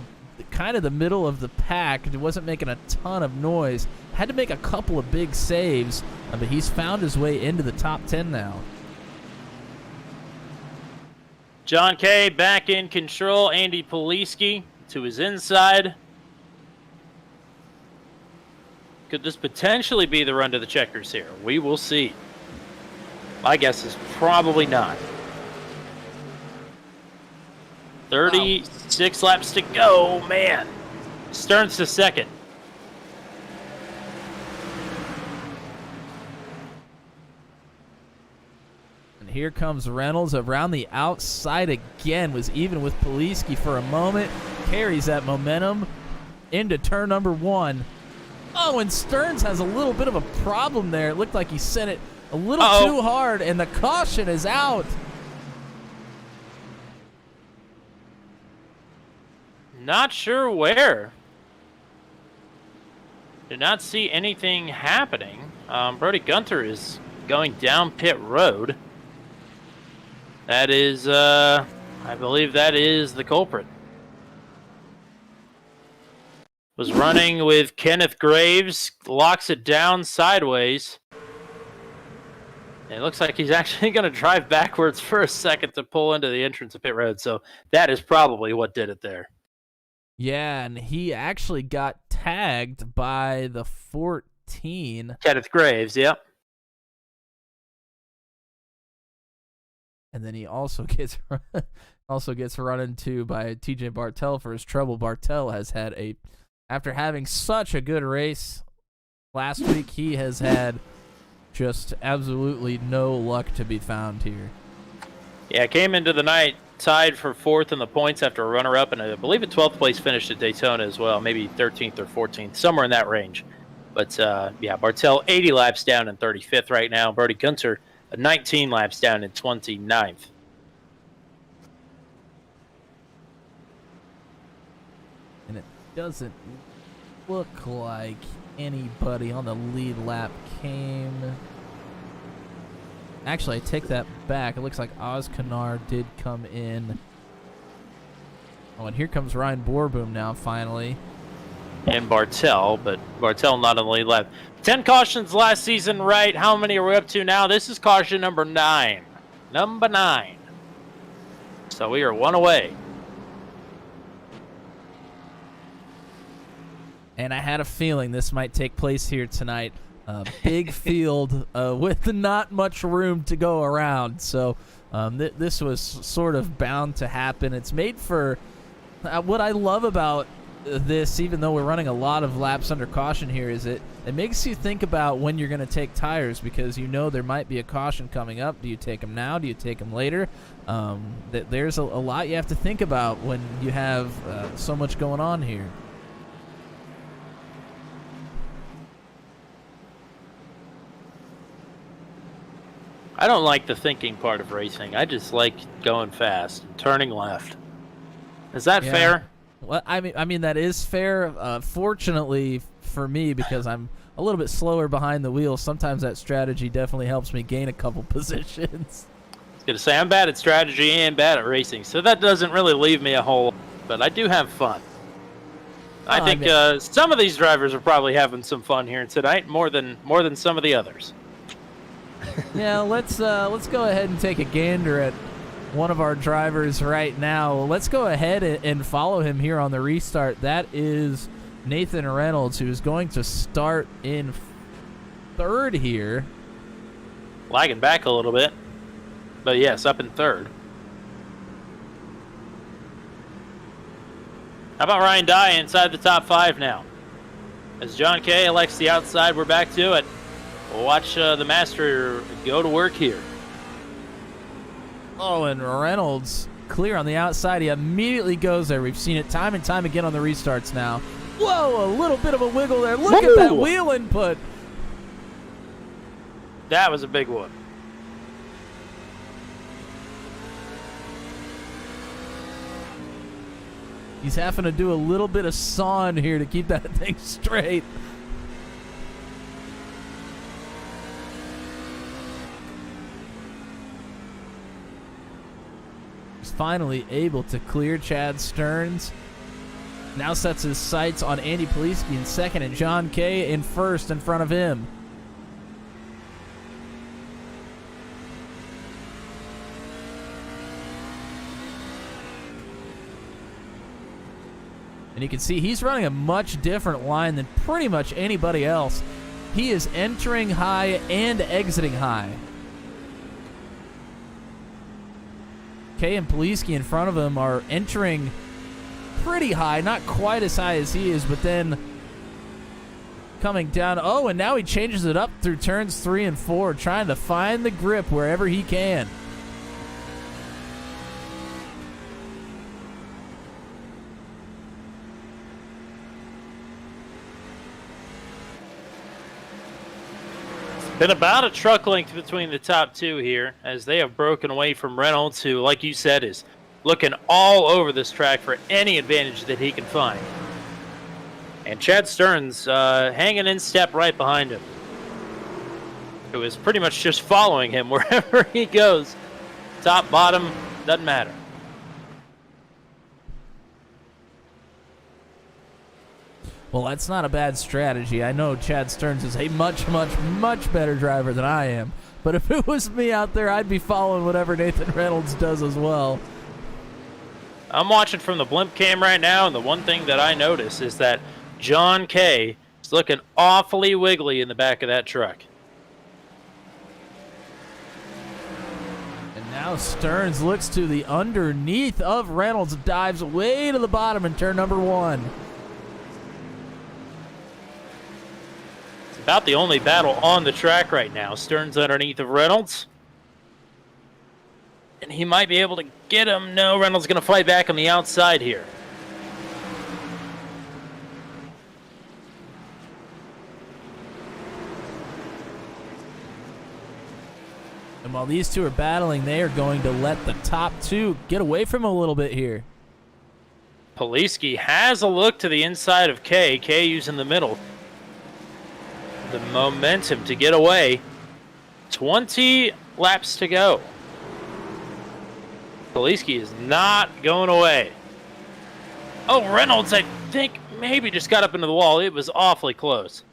kind of the middle of the pack. It wasn't making a ton of noise. Had to make a couple of big saves, but he's found his way into the top 10 now. John Kay back in control. Andy Poliski to his inside. Could this potentially be the run to the checkers here? We will see. My guess is probably not. 36 laps to go. Man. Stearns to second. Here comes Reynolds around the outside again. Was even with Poliski for a moment. Carries that momentum into turn number 1. Oh, and Stearns has a little bit of a problem there. It looked like he sent it a little too hard, and the caution is out. Not sure where. Did not see anything happening. Brody Gunter is going down pit road. That is, I believe that is the culprit. Was running with Kenneth Graves, locks it down sideways. And it looks like he's actually going to drive backwards for a second to pull into the entrance of pit road. So that is probably what did it there. Yeah, and he actually got tagged by the 14. Kenneth Graves, yep. And then he also gets run into by TJ Bartel for his trouble. Bartel has had after having such a good race last week, he has had just absolutely no luck to be found here. Yeah, came into the night tied for 4th in the points after a runner-up, and I believe a 12th place finish at Daytona as well, maybe 13th or 14th, somewhere in that range. But, yeah, Bartel 80 laps down in 35th right now. Brody Gunter 19 laps down in 29th. And it doesn't look like anybody on the lead lap came. Actually, I take that back. It looks like Oz Kanar did come in. Oh, and here comes Ryan Borboom now, finally. And Bartel, but Bartel not on the lead lap. 10 cautions last season, right? How many are we up to now? This is caution number 9. Number 9. So we are 1 away. And I had a feeling this might take place here tonight. Big field with not much room to go around. So this was sort of bound to happen. It's made for what I love about this, even though we're running a lot of laps under caution here, is it makes you think about when you're going to take tires, because you know there might be a caution coming up. Do you take them now? Do you take them later? There's a lot you have to think about when you have so much going on here. I don't like the thinking part of racing. I just like going fast and turning left. Is that fair? Well, I mean that is fair. Fortunately for me, because I'm a little bit slower behind the wheel, sometimes that strategy definitely helps me gain a couple positions. I was going to say, I'm bad at strategy and bad at racing, so that doesn't really leave me a whole lot, but I do have fun. I think some of these drivers are probably having some fun here tonight, more than some of the others. Yeah, let's go ahead and take a gander at one of our drivers right now. Let's go ahead and follow him here on the restart. That is Nathan Reynolds, who is going to start in 3rd here. Lagging back a little bit, but yes, up in 3rd. How about Ryan Dye inside the top 5 now? As John Kay elects the outside, we're back to it. We'll watch the master go to work here. Oh, and Reynolds clear on the outside. He immediately goes there. We've seen it time and time again on the restarts now. Whoa, a little bit of a wiggle there. Look at that wheel input. That was a big one. He's having to do a little bit of sawing here to keep that thing straight. Finally able to clear Chad Stearns. Now sets his sights on Andy Poliski in 2nd and John Kay in 1st in front of him. And you can see he's running a much different line than pretty much anybody else. He is entering high and exiting high. Kay and Poliski in front of him are entering pretty high, not quite as high as he is, but then coming down. Oh, and now he changes it up through turns 3 and 4, trying to find the grip wherever he can. Been about a truck length between the top 2 here, as they have broken away from Reynolds, who, like you said, is looking all over this track for any advantage that he can find. And Chad Stearns hanging in step right behind him, who is pretty much just following him wherever he goes. Top, bottom, doesn't matter. Well, that's not a bad strategy. I know Chad Stearns is a much, much, much better driver than I am. But if it was me out there, I'd be following whatever Nathan Reynolds does as well. I'm watching from the blimp cam right now, and the one thing that I notice is that John Kay is looking awfully wiggly in the back of that truck. And now Stearns looks to the underneath of Reynolds, dives way to the bottom in turn number 1. It's about the only battle on the track right now. Stearns underneath of Reynolds. And he might be able to get him. No, Reynolds going to fight back on the outside here. And while these two are battling, they are going to let the top two get away from him a little bit here. Poliski has a look to the inside of Kay. Kay using the middle. The momentum to get away. 20 laps to go. Poliski is not going away. Oh, Reynolds, I think, maybe just got up into the wall. It was awfully close.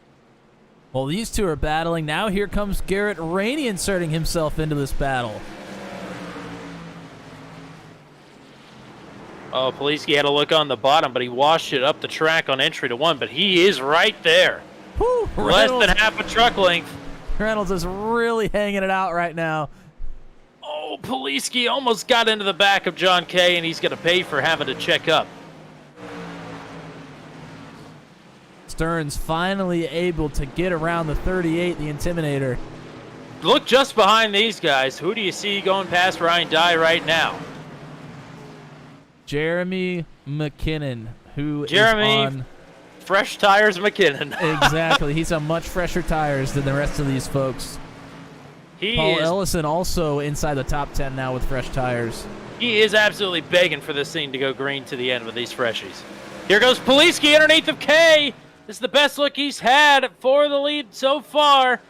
Well, these two are battling. Now here comes Garrett Rainey inserting himself into this battle. Oh, Poliski had a look on the bottom, but he washed it up the track on entry to 1, but he is right there. Whew, Less than half a truck length. Reynolds is really hanging it out right now. Oh, Poliski almost got into the back of John Kay, and he's going to pay for having to check up. Stearns finally able to get around the 38, the Intimidator. Look just behind these guys. Who do you see going past Ryan Dye right now? Jeremy McKinnon, who is Jeremy on... Fresh Tires McKinnon. Exactly. He's on much fresher tires than the rest of these folks. Paul Ellison also inside the top 10 now with fresh tires. He is absolutely begging for this thing to go green to the end with these freshies. Here goes Poliski underneath of Kay. This is the best look he's had for the lead so far.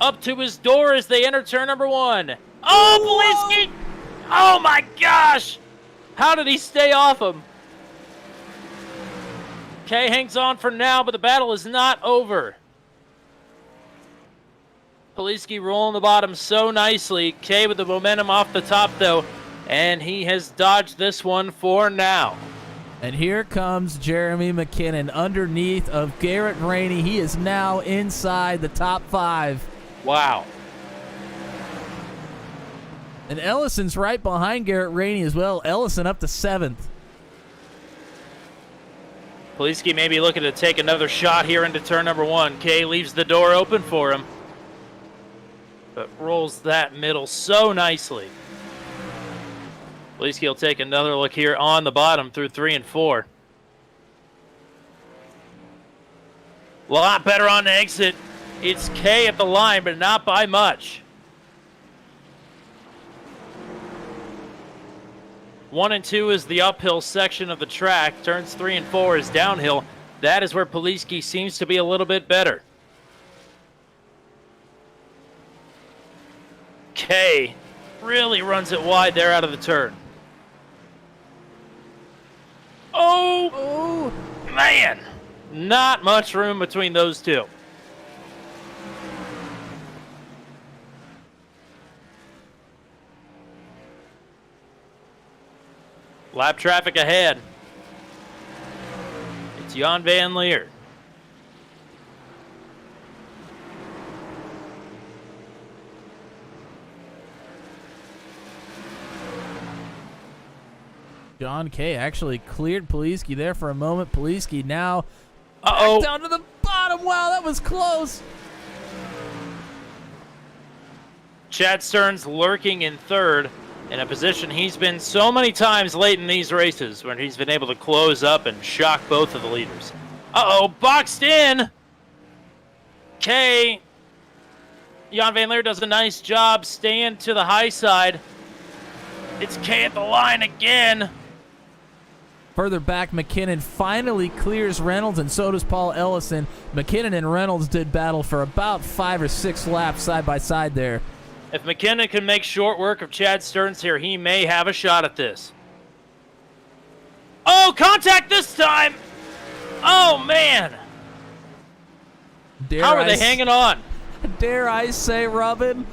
Up to his door as they enter turn number 1. Oh, Poliski! Oh my gosh! How did he stay off him? Kay hangs on for now, but the battle is not over. Poliski rolling the bottom so nicely. Kay with the momentum off the top, though, and he has dodged this one for now. And here comes Jeremy McKinnon underneath of Garrett Rainey. He is now inside the top 5. Wow. And Ellison's right behind Garrett Rainey as well. Ellison up to 7th. Poliski may be looking to take another shot here into turn number 1. Kay leaves the door open for him, but rolls that middle so nicely. Poliski will take another look here on the bottom through 3 and 4. A lot better on the exit. It's Kay at the line, but not by much. 1 and 2 is the uphill section of the track. Turns 3 and 4 is downhill. That is where Poliski seems to be a little bit better. Kay really runs it wide there out of the turn. Oh, man. Not much room between those two. Lap traffic ahead. It's Jan Van Leer. John Kay actually cleared Poliski there for a moment. Poliski now back down to the bottom. Wow, that was close. Chad Stearns lurking in third in a position he's been so many times late in these races when he's been able to close up and shock both of the leaders. Boxed in. Kay. Jan Van Leer does a nice job staying to the high side. It's Kay at the line again. Further back, McKinnon finally clears Reynolds, and so does Paul Ellison. McKinnon and Reynolds did battle for about 5 or 6 laps side by side there. If McKinnon can make short work of Chad Stearns here, he may have a shot at this. Oh, contact this time! Oh, man! How are they hanging on? Dare I say, Robin?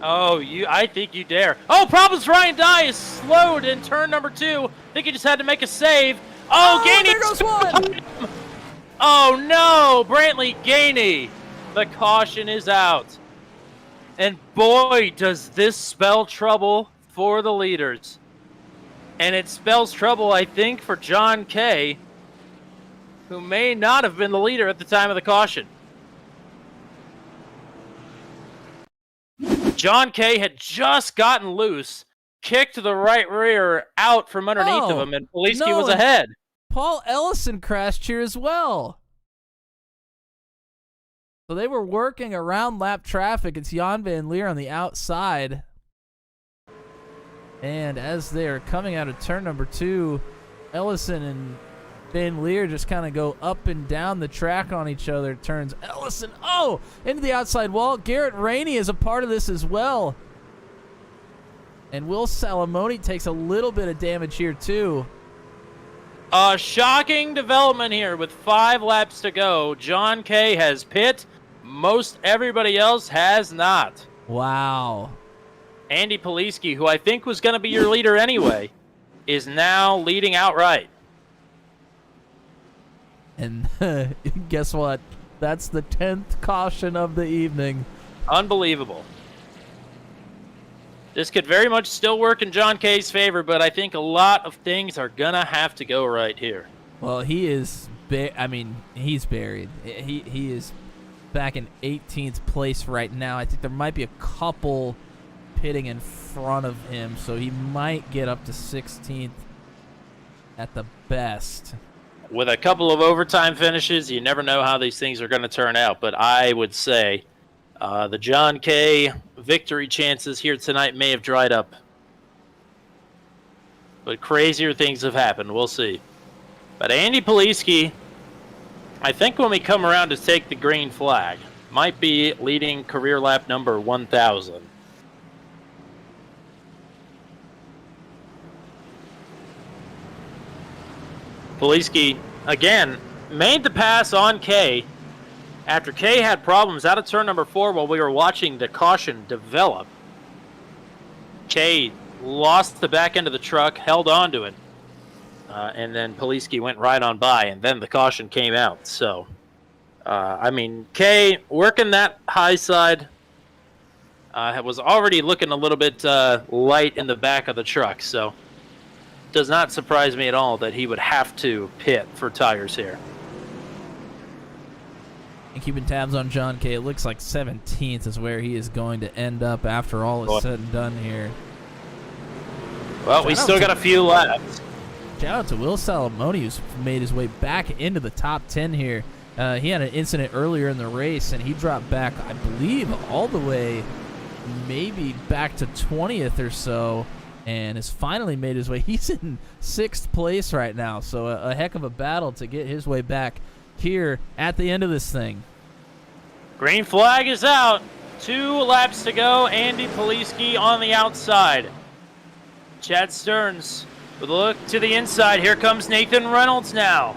Oh, I think you dare. Oh, problems. Ryan Dye is slowed in turn number 2. I think he just had to make a save. Oh, Gainey! There goes one! Oh, no! Brantley Gainey. The caution is out. And boy, does this spell trouble for the leaders. And it spells trouble, I think, for John Kay, who may not have been the leader at the time of the caution. John Kay had just gotten loose, kicked the right rear out from underneath of him, and Poliski was ahead. Paul Ellison crashed here as well. So they were working around lap traffic. It's Jan Van Leer on the outside. And as they are coming out of turn number 2, Ellison and Van Leer just kind of go up and down the track on each other. Turns Ellison, into the outside wall. Garrett Rainey is a part of this as well. And Will Salamone takes a little bit of damage here too. A shocking development here with 5 laps to go. John Kay has pit. Most everybody else has not. Wow. Andy Poliski, who I think was going to be your leader anyway, is now leading outright. And guess what? That's the 10th caution of the evening. Unbelievable. This could very much still work in John Kay's favor, but I think a lot of things are going to have to go right here. Well, he is, he's buried. He is back in 18th place right now. I think there might be a couple pitting in front of him, so he might get up to 16th at the best. With a couple of overtime finishes, you never know how these things are going to turn out, but I would say the John Kay victory chances here tonight may have dried up. But crazier things have happened. We'll see. But Andy Poliski, I think when we come around to take the green flag, might be leading career lap number 1,000. Poliski, again, made the pass on Kay after Kay had problems out of turn number 4 while we were watching the caution develop. Kay lost the back end of the truck, held on to it, and then Poliski went right on by, and then the caution came out. So, Kay working that high side was already looking a little bit light in the back of the truck, so does not surprise me at all that he would have to pit for tires here. And keeping tabs on John Kay, it looks like 17th is where he is going to end up after all is said and done here. Well, we still got a few laps. Shout out to Will Salamone, who's made his way back into the top 10 here. He had an incident earlier in the race, and he dropped back, I believe, all the way maybe back to 20th or so, and has finally made his way. He's in 6th place right now, so a heck of a battle to get his way back here at the end of this thing. Green flag is out. 2 laps to go. Andy Poliski on the outside. Chad Stearns with a look to the inside. Here comes Nathan Reynolds now.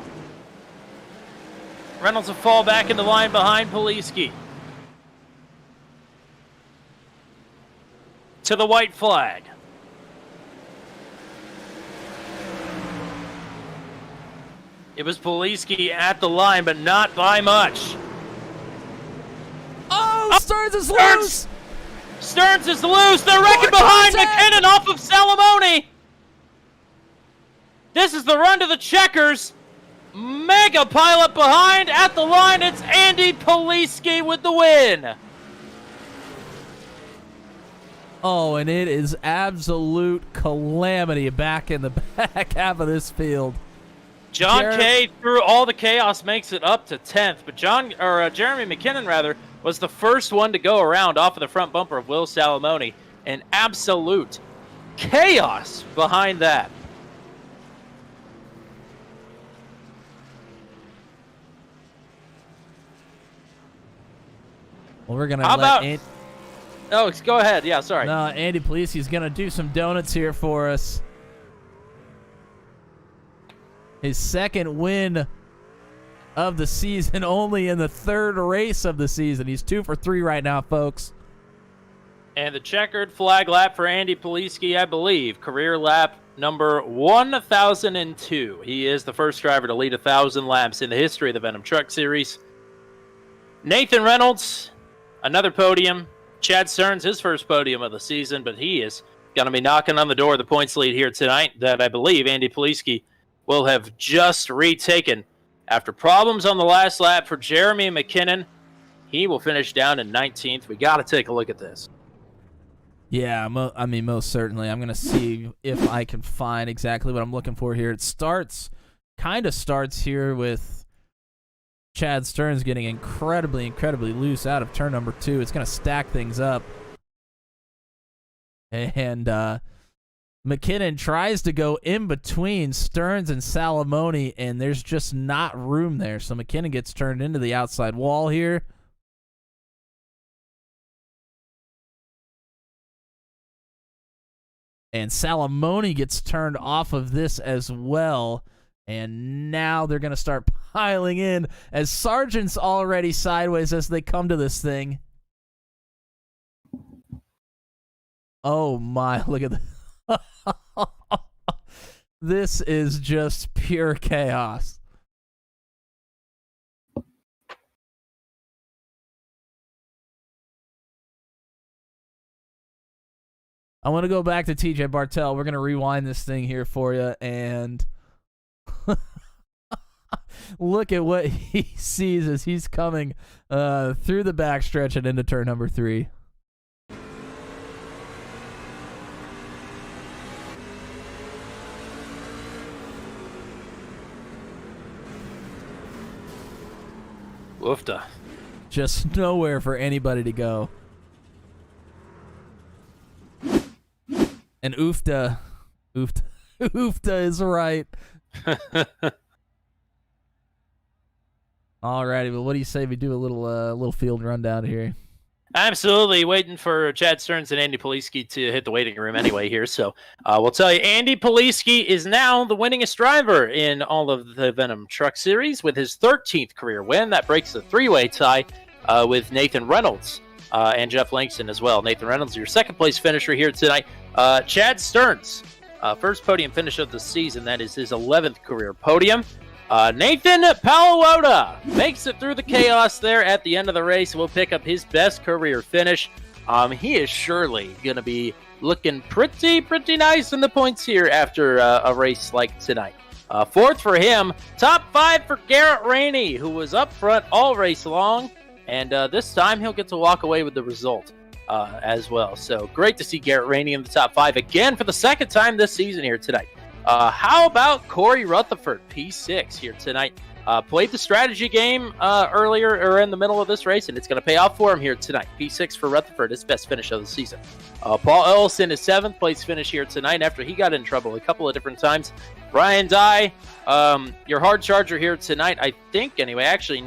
Reynolds will fall back in the line behind Poliski. To the white flag. It was Poliski at the line, but not by much. Oh, Stearns is loose! Stearns is loose. They're wrecking behind McKinnon off of Salamone. This is the run to the checkers. Mega pileup behind at the line. It's Andy Poliski with the win. Oh, and it is absolute calamity back in the back half of this field. John Kay, through all the chaos, makes it up to 10th, but Jeremy McKinnon, was the first one to go around off of the front bumper of Will Salamone. An absolute chaos behind that. Well, we're going to go ahead. Yeah, sorry. No, Andy Poliski is going to do some donuts here for us. His second win of the season, only in the third race of the season. He's 2 for 3 right now, folks. And the checkered flag lap for Andy Poliski, I believe, career lap number 1,002. He is the first driver to lead 1,000 laps in the history of the Venom Truck Series. Nathan Reynolds, another podium. Chad Stearns, his first podium of the season, but he is going to be knocking on the door of the points lead here tonight that I believe Andy Poliski will have just retaken. After problems on the last lap for Jeremy McKinnon, he will finish down in 19th. We got to take a look at this. Yeah, most certainly. I'm going to see if I can find exactly what I'm looking for here. It kind of starts here with Chad Stearns getting incredibly loose out of turn number 2. It's going to stack things up. And McKinnon tries to go in between Stearns and Salamone, and there's just not room there. So McKinnon gets turned into the outside wall here. And Salamone gets turned off of this as well. And now they're going to start piling in as Sargent's already sideways as they come to this thing. Oh my, look at this. This is just pure chaos. I want to go back to TJ Bartel. We're going to rewind this thing here for you, and look at what he sees as he's coming through the backstretch and into turn number 3. Woofda. Just nowhere for anybody to go. And oofda is right. Alrighty, well, what do you say we do a little field rundown here? Absolutely. Waiting for Chad Stearns and Andy Poliski to hit the waiting room anyway here. So we'll tell you, Andy Poliski is now the winningest driver in all of the Venom Truck Series with his 13th career win. That breaks the 3-way tie with Nathan Reynolds and Jeff Langston as well. Nathan Reynolds, your second-place finisher here tonight. Chad Stearns, first podium finish of the season. That is his 11th career podium. Nathan Paluota makes it through the chaos there at the end of the race. Will pick up his best career finish. He is surely going to be looking pretty nice in the points here after a race like tonight. Fourth for him. Top 5 for Garrett Rainey, who was up front all race long. And this time he'll get to walk away with the result as well. So great to see Garrett Rainey in the top 5 again for the second time this season here tonight. How about Corey Rutherford, P6 here tonight? Played the strategy game earlier or in the middle of this race, and it's going to pay off for him here tonight. P6 for Rutherford, his best finish of the season. Paul Ellison, his 7th place finish here tonight after he got in trouble a couple of different times. Ryan Dye, your hard charger here tonight, I think anyway. Actually,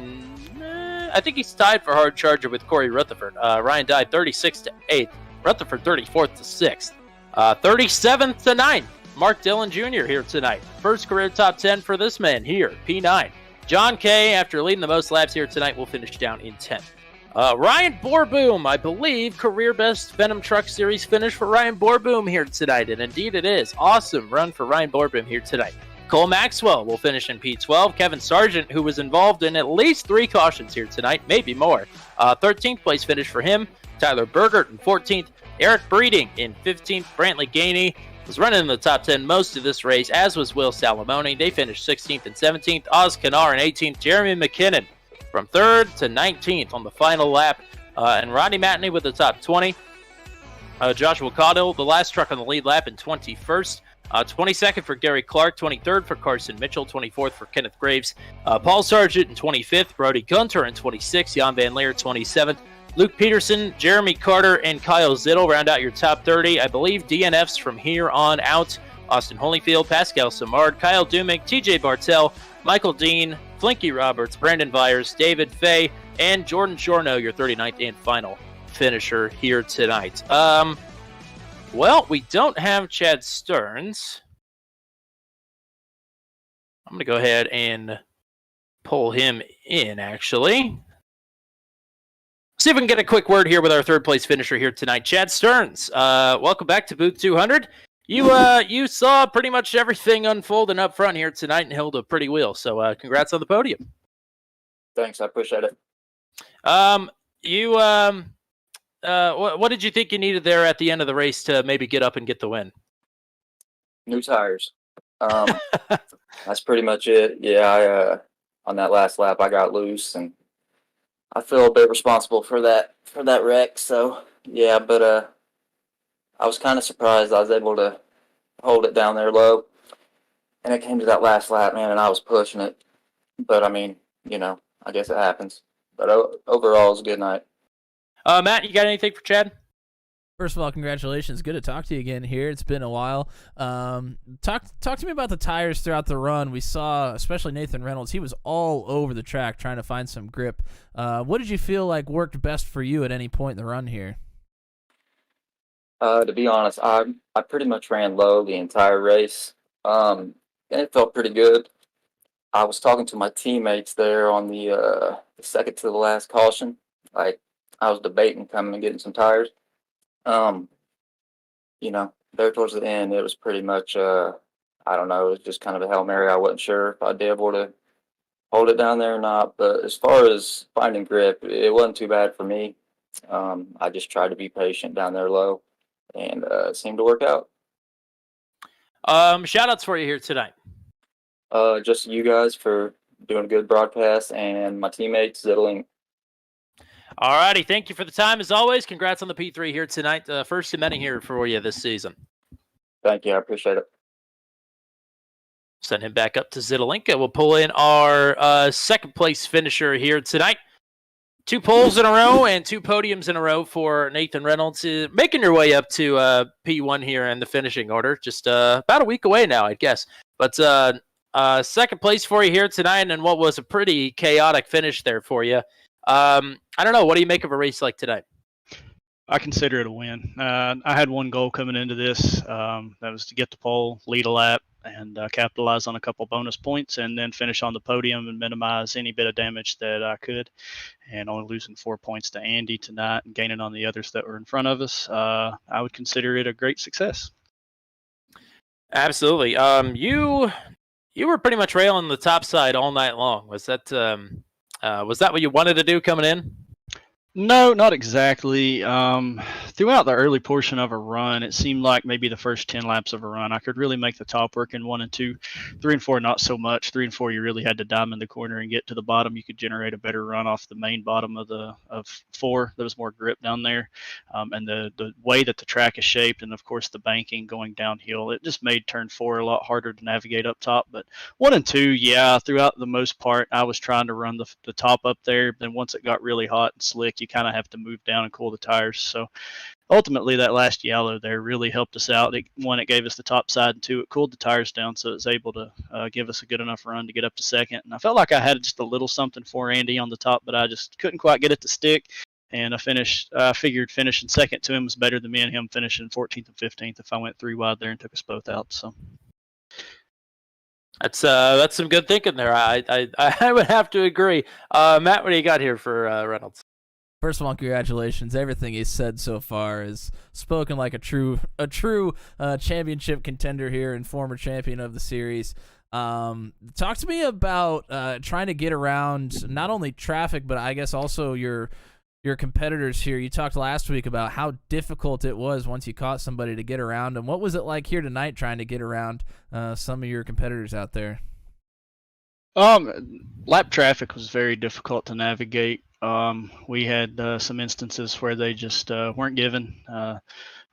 I think he's tied for hard charger with Corey Rutherford. Ryan Dye 36th to 8th. Rutherford 34th to 6th. 37th to 9th. Mark Dillon Jr. here tonight. First career top 10 for this man here, P9. John Kay, after leading the most laps here tonight, will finish down in 10th. Ryan Borboom, I believe, career best Venom Truck Series finish for Ryan Borboom here tonight, and indeed it is. Awesome run for Ryan Borboom here tonight. Cole Maxwell will finish in P12. Kevin Sargent, who was involved in at least 3 cautions here tonight, maybe more. 13th place finish for him. Tyler Bergert in 14th. Eric Breeding in 15th. Brantley Gainey was running in the top 10 most of this race, as was Will Salamone. They finished 16th and 17th. Oz Kanar in 18th. Jeremy McKinnon from 3rd to 19th on the final lap. And Rodney Matney with the top 20. Joshua Caudill, the last truck on the lead lap, in 21st. 22nd for Gary Clark. 23rd for Carson Mitchell. 24th for Kenneth Graves. Paul Sargent in 25th. Brody Gunter in 26th. Jan Van Leer 27th. Luke Peterson, Jeremy Carter, and Kyle Zittel round out your top 30. I believe DNFs from here on out. Austin Holyfield, Pascal Samard, Kyle Dumick, TJ Bartel, Michael Dean, Flinky Roberts, Brandon Vyers, David Fay, and Jordan Shorno, your 39th and final finisher here tonight. Well, we don't have Chad Stearns. I'm going to go ahead and pull him in, actually. See if we can get a quick word here with our third place finisher here tonight, Chad Stearns. Welcome back to Booth 200. You saw pretty much everything unfolding up front here tonight and held a pretty wheel. So congrats on the podium. Thanks, I appreciate it. What did you think you needed there at the end of the race to maybe get up and get the win? New tires. That's pretty much it. Yeah, on that last lap I got loose, and I feel a bit responsible for that wreck. So yeah, but I was kind of surprised I was able to hold it down there low, and it came to that last lap, man, and I was pushing it. But I mean, I guess it happens. But overall, it was a good night. Matt, you got anything for Chad? First of all, congratulations. Good to talk to you again here. It's been a while. Talk to me about the tires throughout the run. We saw, especially Nathan Reynolds, he was all over the track trying to find some grip. What did you feel like worked best for you at any point in the run here? To be honest, I pretty much ran low the entire race, and it felt pretty good. I was talking to my teammates there on the second to the last caution. Like, I was debating coming and getting some tires. There towards the end, it was pretty much, I don't know, it was just kind of a Hail Mary. I wasn't sure if I'd be able to hold it down there or not. But as far as finding grip, it wasn't too bad for me. I just tried to be patient down there low, and it seemed to work out. Shout outs for you here tonight. Just you guys for doing a good broadcast, and my teammates, Zittling. All righty, thank you for the time as always. Congrats on the P3 here tonight. First of many here for you this season. Thank you, I appreciate it. Send him back up to Zitalinka. We'll pull in our second place finisher here tonight. 2 poles in a row and 2 podiums in a row for Nathan Reynolds. Making your way up to P1 here in the finishing order. Just about a week away now, I guess. But second place for you here tonight, and what was a pretty chaotic finish there for you. I don't know. What do you make of a race like tonight? I consider it a win. I had one goal coming into this. That was to get the pole, lead a lap, and capitalize on a couple bonus points, and then finish on the podium and minimize any bit of damage that I could. And only losing 4 points to Andy tonight and gaining on the others that were in front of us, I would consider it a great success. Absolutely. You were pretty much railing the top side all night long. Was that what you wanted to do coming in? No, not exactly. Throughout the early portion of a run, it seemed like maybe the first 10 laps of a run, I could really make the top work in 1 and 2. 3 and 4, not so much. 3 and 4, you really had to diamond the corner and get to the bottom. You could generate a better run off the main bottom of 4. There was more grip down there. And the way that the track is shaped, and of course the banking going downhill, it just made turn 4 a lot harder to navigate up top. But 1 and 2, yeah, throughout the most part, I was trying to run the top up there. Then once it got really hot and slick, you kind of have to move down and cool the tires. So ultimately that last yellow there really helped us out. It gave us the top side, and 2, it cooled the tires down, so it was able to give us a good enough run to get up to second. And I felt like I had just a little something for Andy on the top, but I just couldn't quite get it to stick. And I figured finishing second to him was better than me and him finishing 14th and 15th if I went 3 wide there and took us both out. So that's some good thinking there. I would have to agree. Matt, what do you got here for Reynolds? First of all, congratulations. Everything he's said so far is spoken like a true championship contender here and former champion of the series. Talk to me about trying to get around not only traffic, but I guess also your competitors here. You talked last week about how difficult it was once you caught somebody to get around, and what was it like here tonight trying to get around some of your competitors out there? Lap traffic was very difficult to navigate. We had some instances where they just weren't given.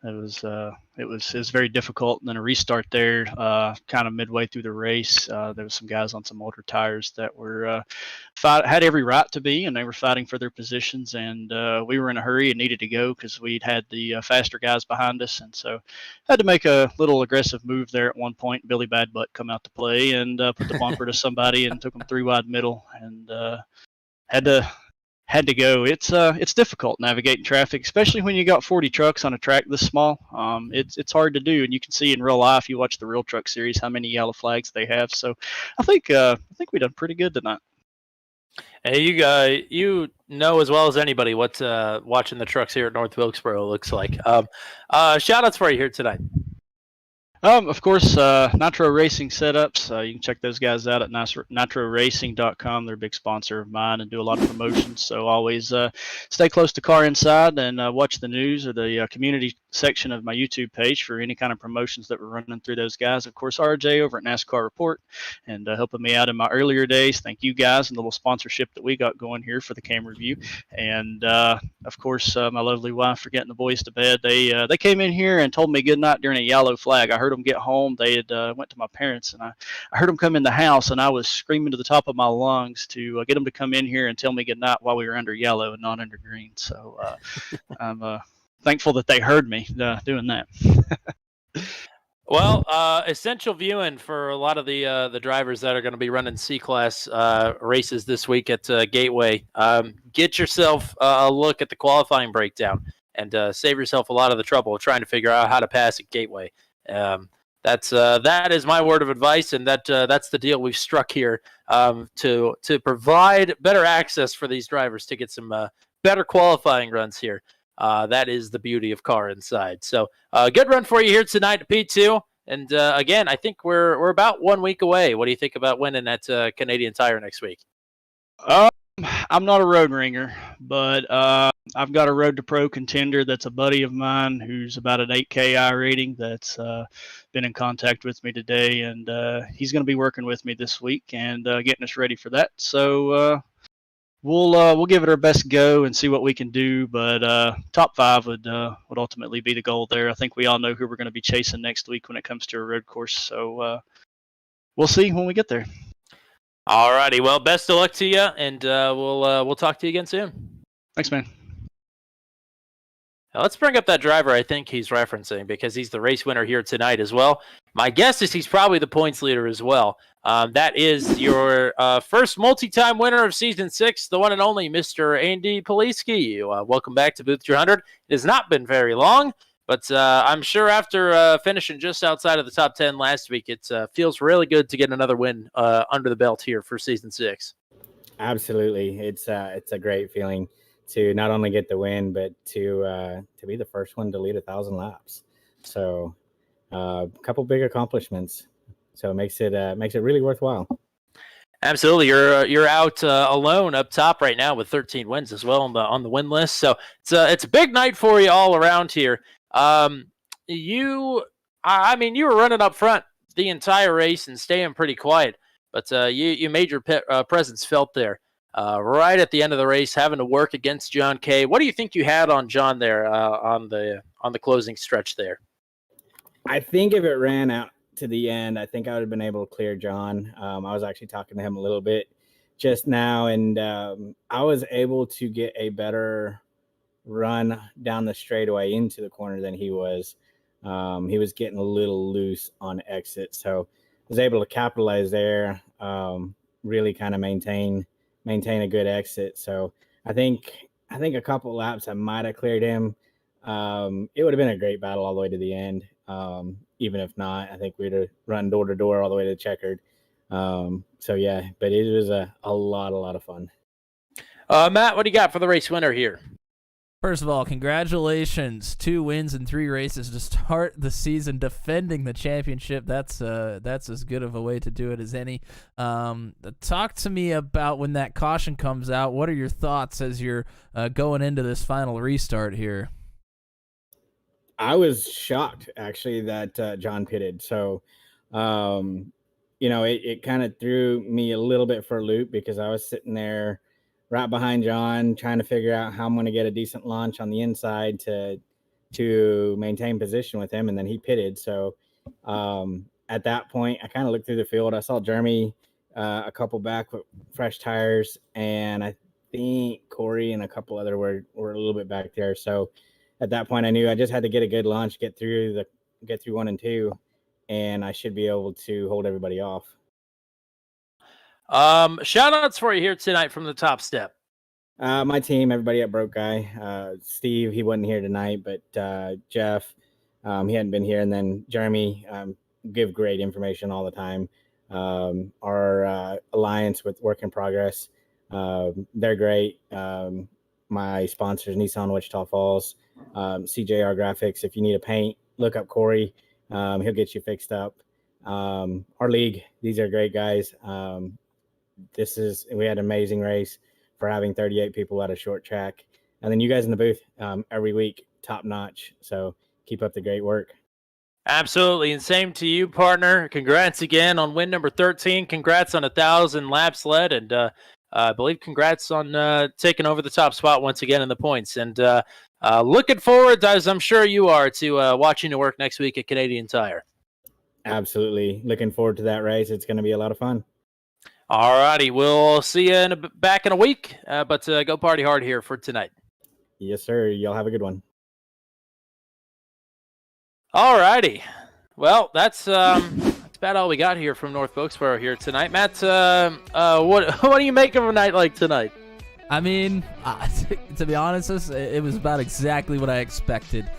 It was very difficult. And then a restart there, kind of midway through the race, there was some guys on some older tires that were had every right to be, and they were fighting for their positions. And we were in a hurry and needed to go because we'd had the faster guys behind us, and so had to make a little aggressive move there at one point. Billy Badbutt come out to play and put the bumper to somebody and took them 3 wide middle, and had to go. It's difficult navigating traffic, especially when you got 40 trucks on a track this small. It's hard to do, and you can see in real life. You watch the Real Truck Series how many yellow flags they have. So I think we done pretty good tonight. Hey, you know as well as anybody what watching the trucks here at North Wilkesboro looks like. Shout outs for you here tonight. Of course, Nitro Racing Setups. You can check those guys out at nitroracing.com. They're a big sponsor of mine and do a lot of promotions. So always stay close to Car Inside and watch the news or the community section of my YouTube page for any kind of promotions that we're running through those guys. Of course, RJ over at NASCAR Report and helping me out in my earlier days. Thank you guys and the little sponsorship that we got going here for the Cam Review. And of course, my lovely wife for getting the boys to bed. They came in here and told me good night during a yellow flag. I heard them get home. They had went to my parents, and I heard them come in the house, and I was screaming to the top of my lungs to get them to come in here and tell me good night while we were under yellow and not under green. So I'm thankful that they heard me doing that. Well, essential viewing for a lot of the drivers that are going to be running C-Class races this week at Gateway. Get yourself a look at the qualifying breakdown and save yourself a lot of the trouble of trying to figure out how to pass at Gateway. That is my word of advice, and that's the deal we've struck here to provide better access for these drivers to get some better qualifying runs here. That is the beauty of Car Inside. So good run for you here tonight at P2. And again, I think we're about 1 week away. What do you think about winning at Canadian Tire next week? I'm not a road ringer, but I've got a Road to Pro contender that's a buddy of mine who's about an 8K rating that's been in contact with me today, and he's going to be working with me this week and getting us ready for that. So we'll give it our best go and see what we can do, but top 5 would ultimately be the goal there. I think we all know who we're going to be chasing next week when it comes to a road course, so we'll see when we get there. All righty. Well, best of luck to you, and we'll talk to you again soon. Thanks, man. Now, let's bring up that driver I think he's referencing because he's the race winner here tonight as well. My guess is he's probably the points leader as well. That is your first multi-time winner of Season 6, the one and only Mr. Andy Poliski. Welcome back to Booth 300. It has not been very long, but I'm sure after finishing just outside of the top 10 last week, it feels really good to get another win under the belt here for Season 6. Absolutely. It's a great feeling to not only get the win, but to be the first one to lead 1,000 laps. So a couple big accomplishments. So it makes it really worthwhile. Absolutely, you're out alone up top right now with 13 wins as well on the win list. So it's a big night for you all around here. You were running up front the entire race and staying pretty quiet, but you made your presence felt there. Right at the end of the race, having to work against John Kay. What do you think you had on John there on the closing stretch there? I think if it ran out to the end, I think I would have been able to clear John. I was actually talking to him a little bit just now, and I was able to get a better run down the straightaway into the corner than he was. He was getting a little loose on exit, so I was able to capitalize there, really kind of maintain a good exit. So I think a couple laps I might have cleared him. It would have been a great battle all the way to the end. Even if not, I think we'd have run door to door all the way to checkered. So yeah, but it was a lot of fun. Matt, what do you got for the race winner here? First of all, congratulations. 2 wins in 3 races to start the season defending the championship. That's as good of a way to do it as any. Talk to me about when that caution comes out. What are your thoughts as you're going into this final restart here? I was shocked, actually, that John pitted. So, it kind of threw me a little bit for a loop because I was sitting there right behind John, trying to figure out how I'm going to get a decent launch on the inside to maintain position with him, and then he pitted. So at that point, I kind of looked through the field. I saw Jeremy a couple back with fresh tires, and I think Corey and a couple other were a little bit back there. So at that point, I knew I just had to get a good launch, get through 1 and 2, and I should be able to hold everybody off. Shout outs for you here tonight from the top step. My team, everybody at Broke Guy. Steve, he wasn't here tonight, but Jeff, he hadn't been here. And then Jeremy, give great information all the time. Our alliance with Work in Progress, they're great. My sponsors, Nissan Wichita Falls, CJR Graphics. If you need a paint, look up Corey. He'll get you fixed up. Our league, these are great guys. We had an amazing race for having 38 people at a short track. And then you guys in the booth every week, top notch. So keep up the great work. Absolutely. And same to you, partner. Congrats again on win number 13. Congrats on 1,000 laps led. And I believe congrats on taking over the top spot once again in the points. And looking forward, as I'm sure you are, to watching your work next week at Canadian Tire. Absolutely. Looking forward to that race. It's going to be a lot of fun. All righty. We'll see you back in a week, but go party hard here for tonight. Yes, sir. Y'all have a good one. All righty. Well, that's about all we got here from North Wilkesboro here tonight. Matt, what do you make of a night like tonight? I mean, to be honest, it was about exactly what I expected.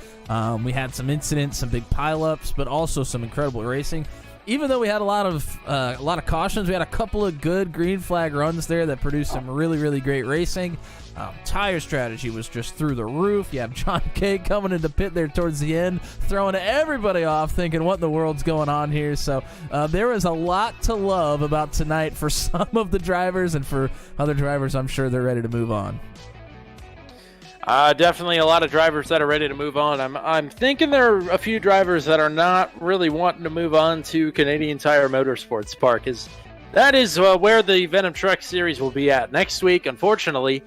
We had some incidents, some big pileups, but also some incredible racing. Even though we had a lot of cautions, we had a couple of good green flag runs there that produced some really, really great racing. Tire strategy was just through the roof. You have John Kay coming into pit there towards the end, throwing everybody off, thinking, what in the world's going on here? So there was a lot to love about tonight for some of the drivers, and for other drivers, I'm sure they're ready to move on. Definitely a lot of drivers that are ready to move on. I'm thinking there are a few drivers that are not really wanting to move on to Canadian Tire Motorsports Park. That is where the Venom Truck Series will be at next week. Unfortunately,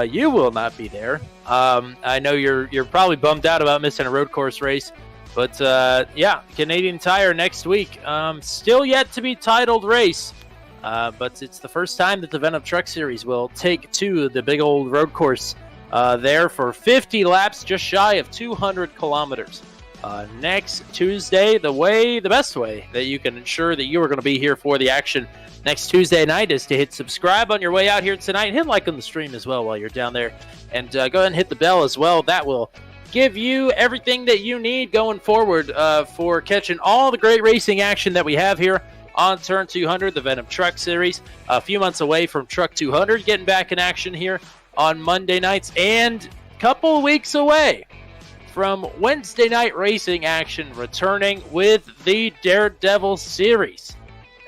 you will not be there. I know you're probably bummed out about missing a road course race, but yeah, Canadian Tire next week. Still yet to be titled race, but it's the first time that the Venom Truck Series will take to the big old road course there for 50 laps, just shy of 200 kilometers. Next Tuesday, the best way that you can ensure that you are going to be here for the action next Tuesday night is to hit subscribe on your way out here tonight. Hit like on the stream as well while you're down there. And go ahead and hit the bell as well. That will give you everything that you need going forward for catching all the great racing action that we have here on Turn 200, the Venom Truck Series. A few months away from Truck 200, getting back in action here on Monday nights, and a couple of weeks away from Wednesday night racing action returning with the Daredevil Series.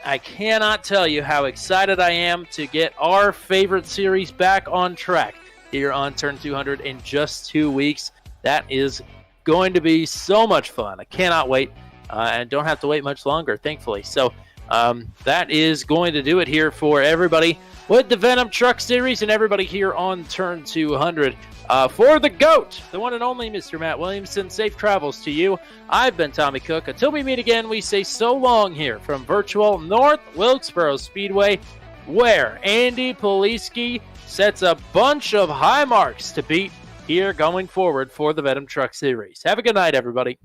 I cannot tell you how excited I am to get our favorite series back on track here on Turn 200 in just 2 weeks. That is going to be so much fun. I cannot wait, and don't have to wait much longer, thankfully. So that is going to do it here for everybody with the Venom Truck Series and everybody here on Turn 200. For the GOAT, the one and only Mr. Matt Williamson, safe travels to you. I've been Tommy Cook. Until we meet again, we say so long here from virtual North Wilkesboro Speedway, where Andy Poliski sets a bunch of high marks to beat here going forward for the Venom Truck Series. Have a good night, everybody.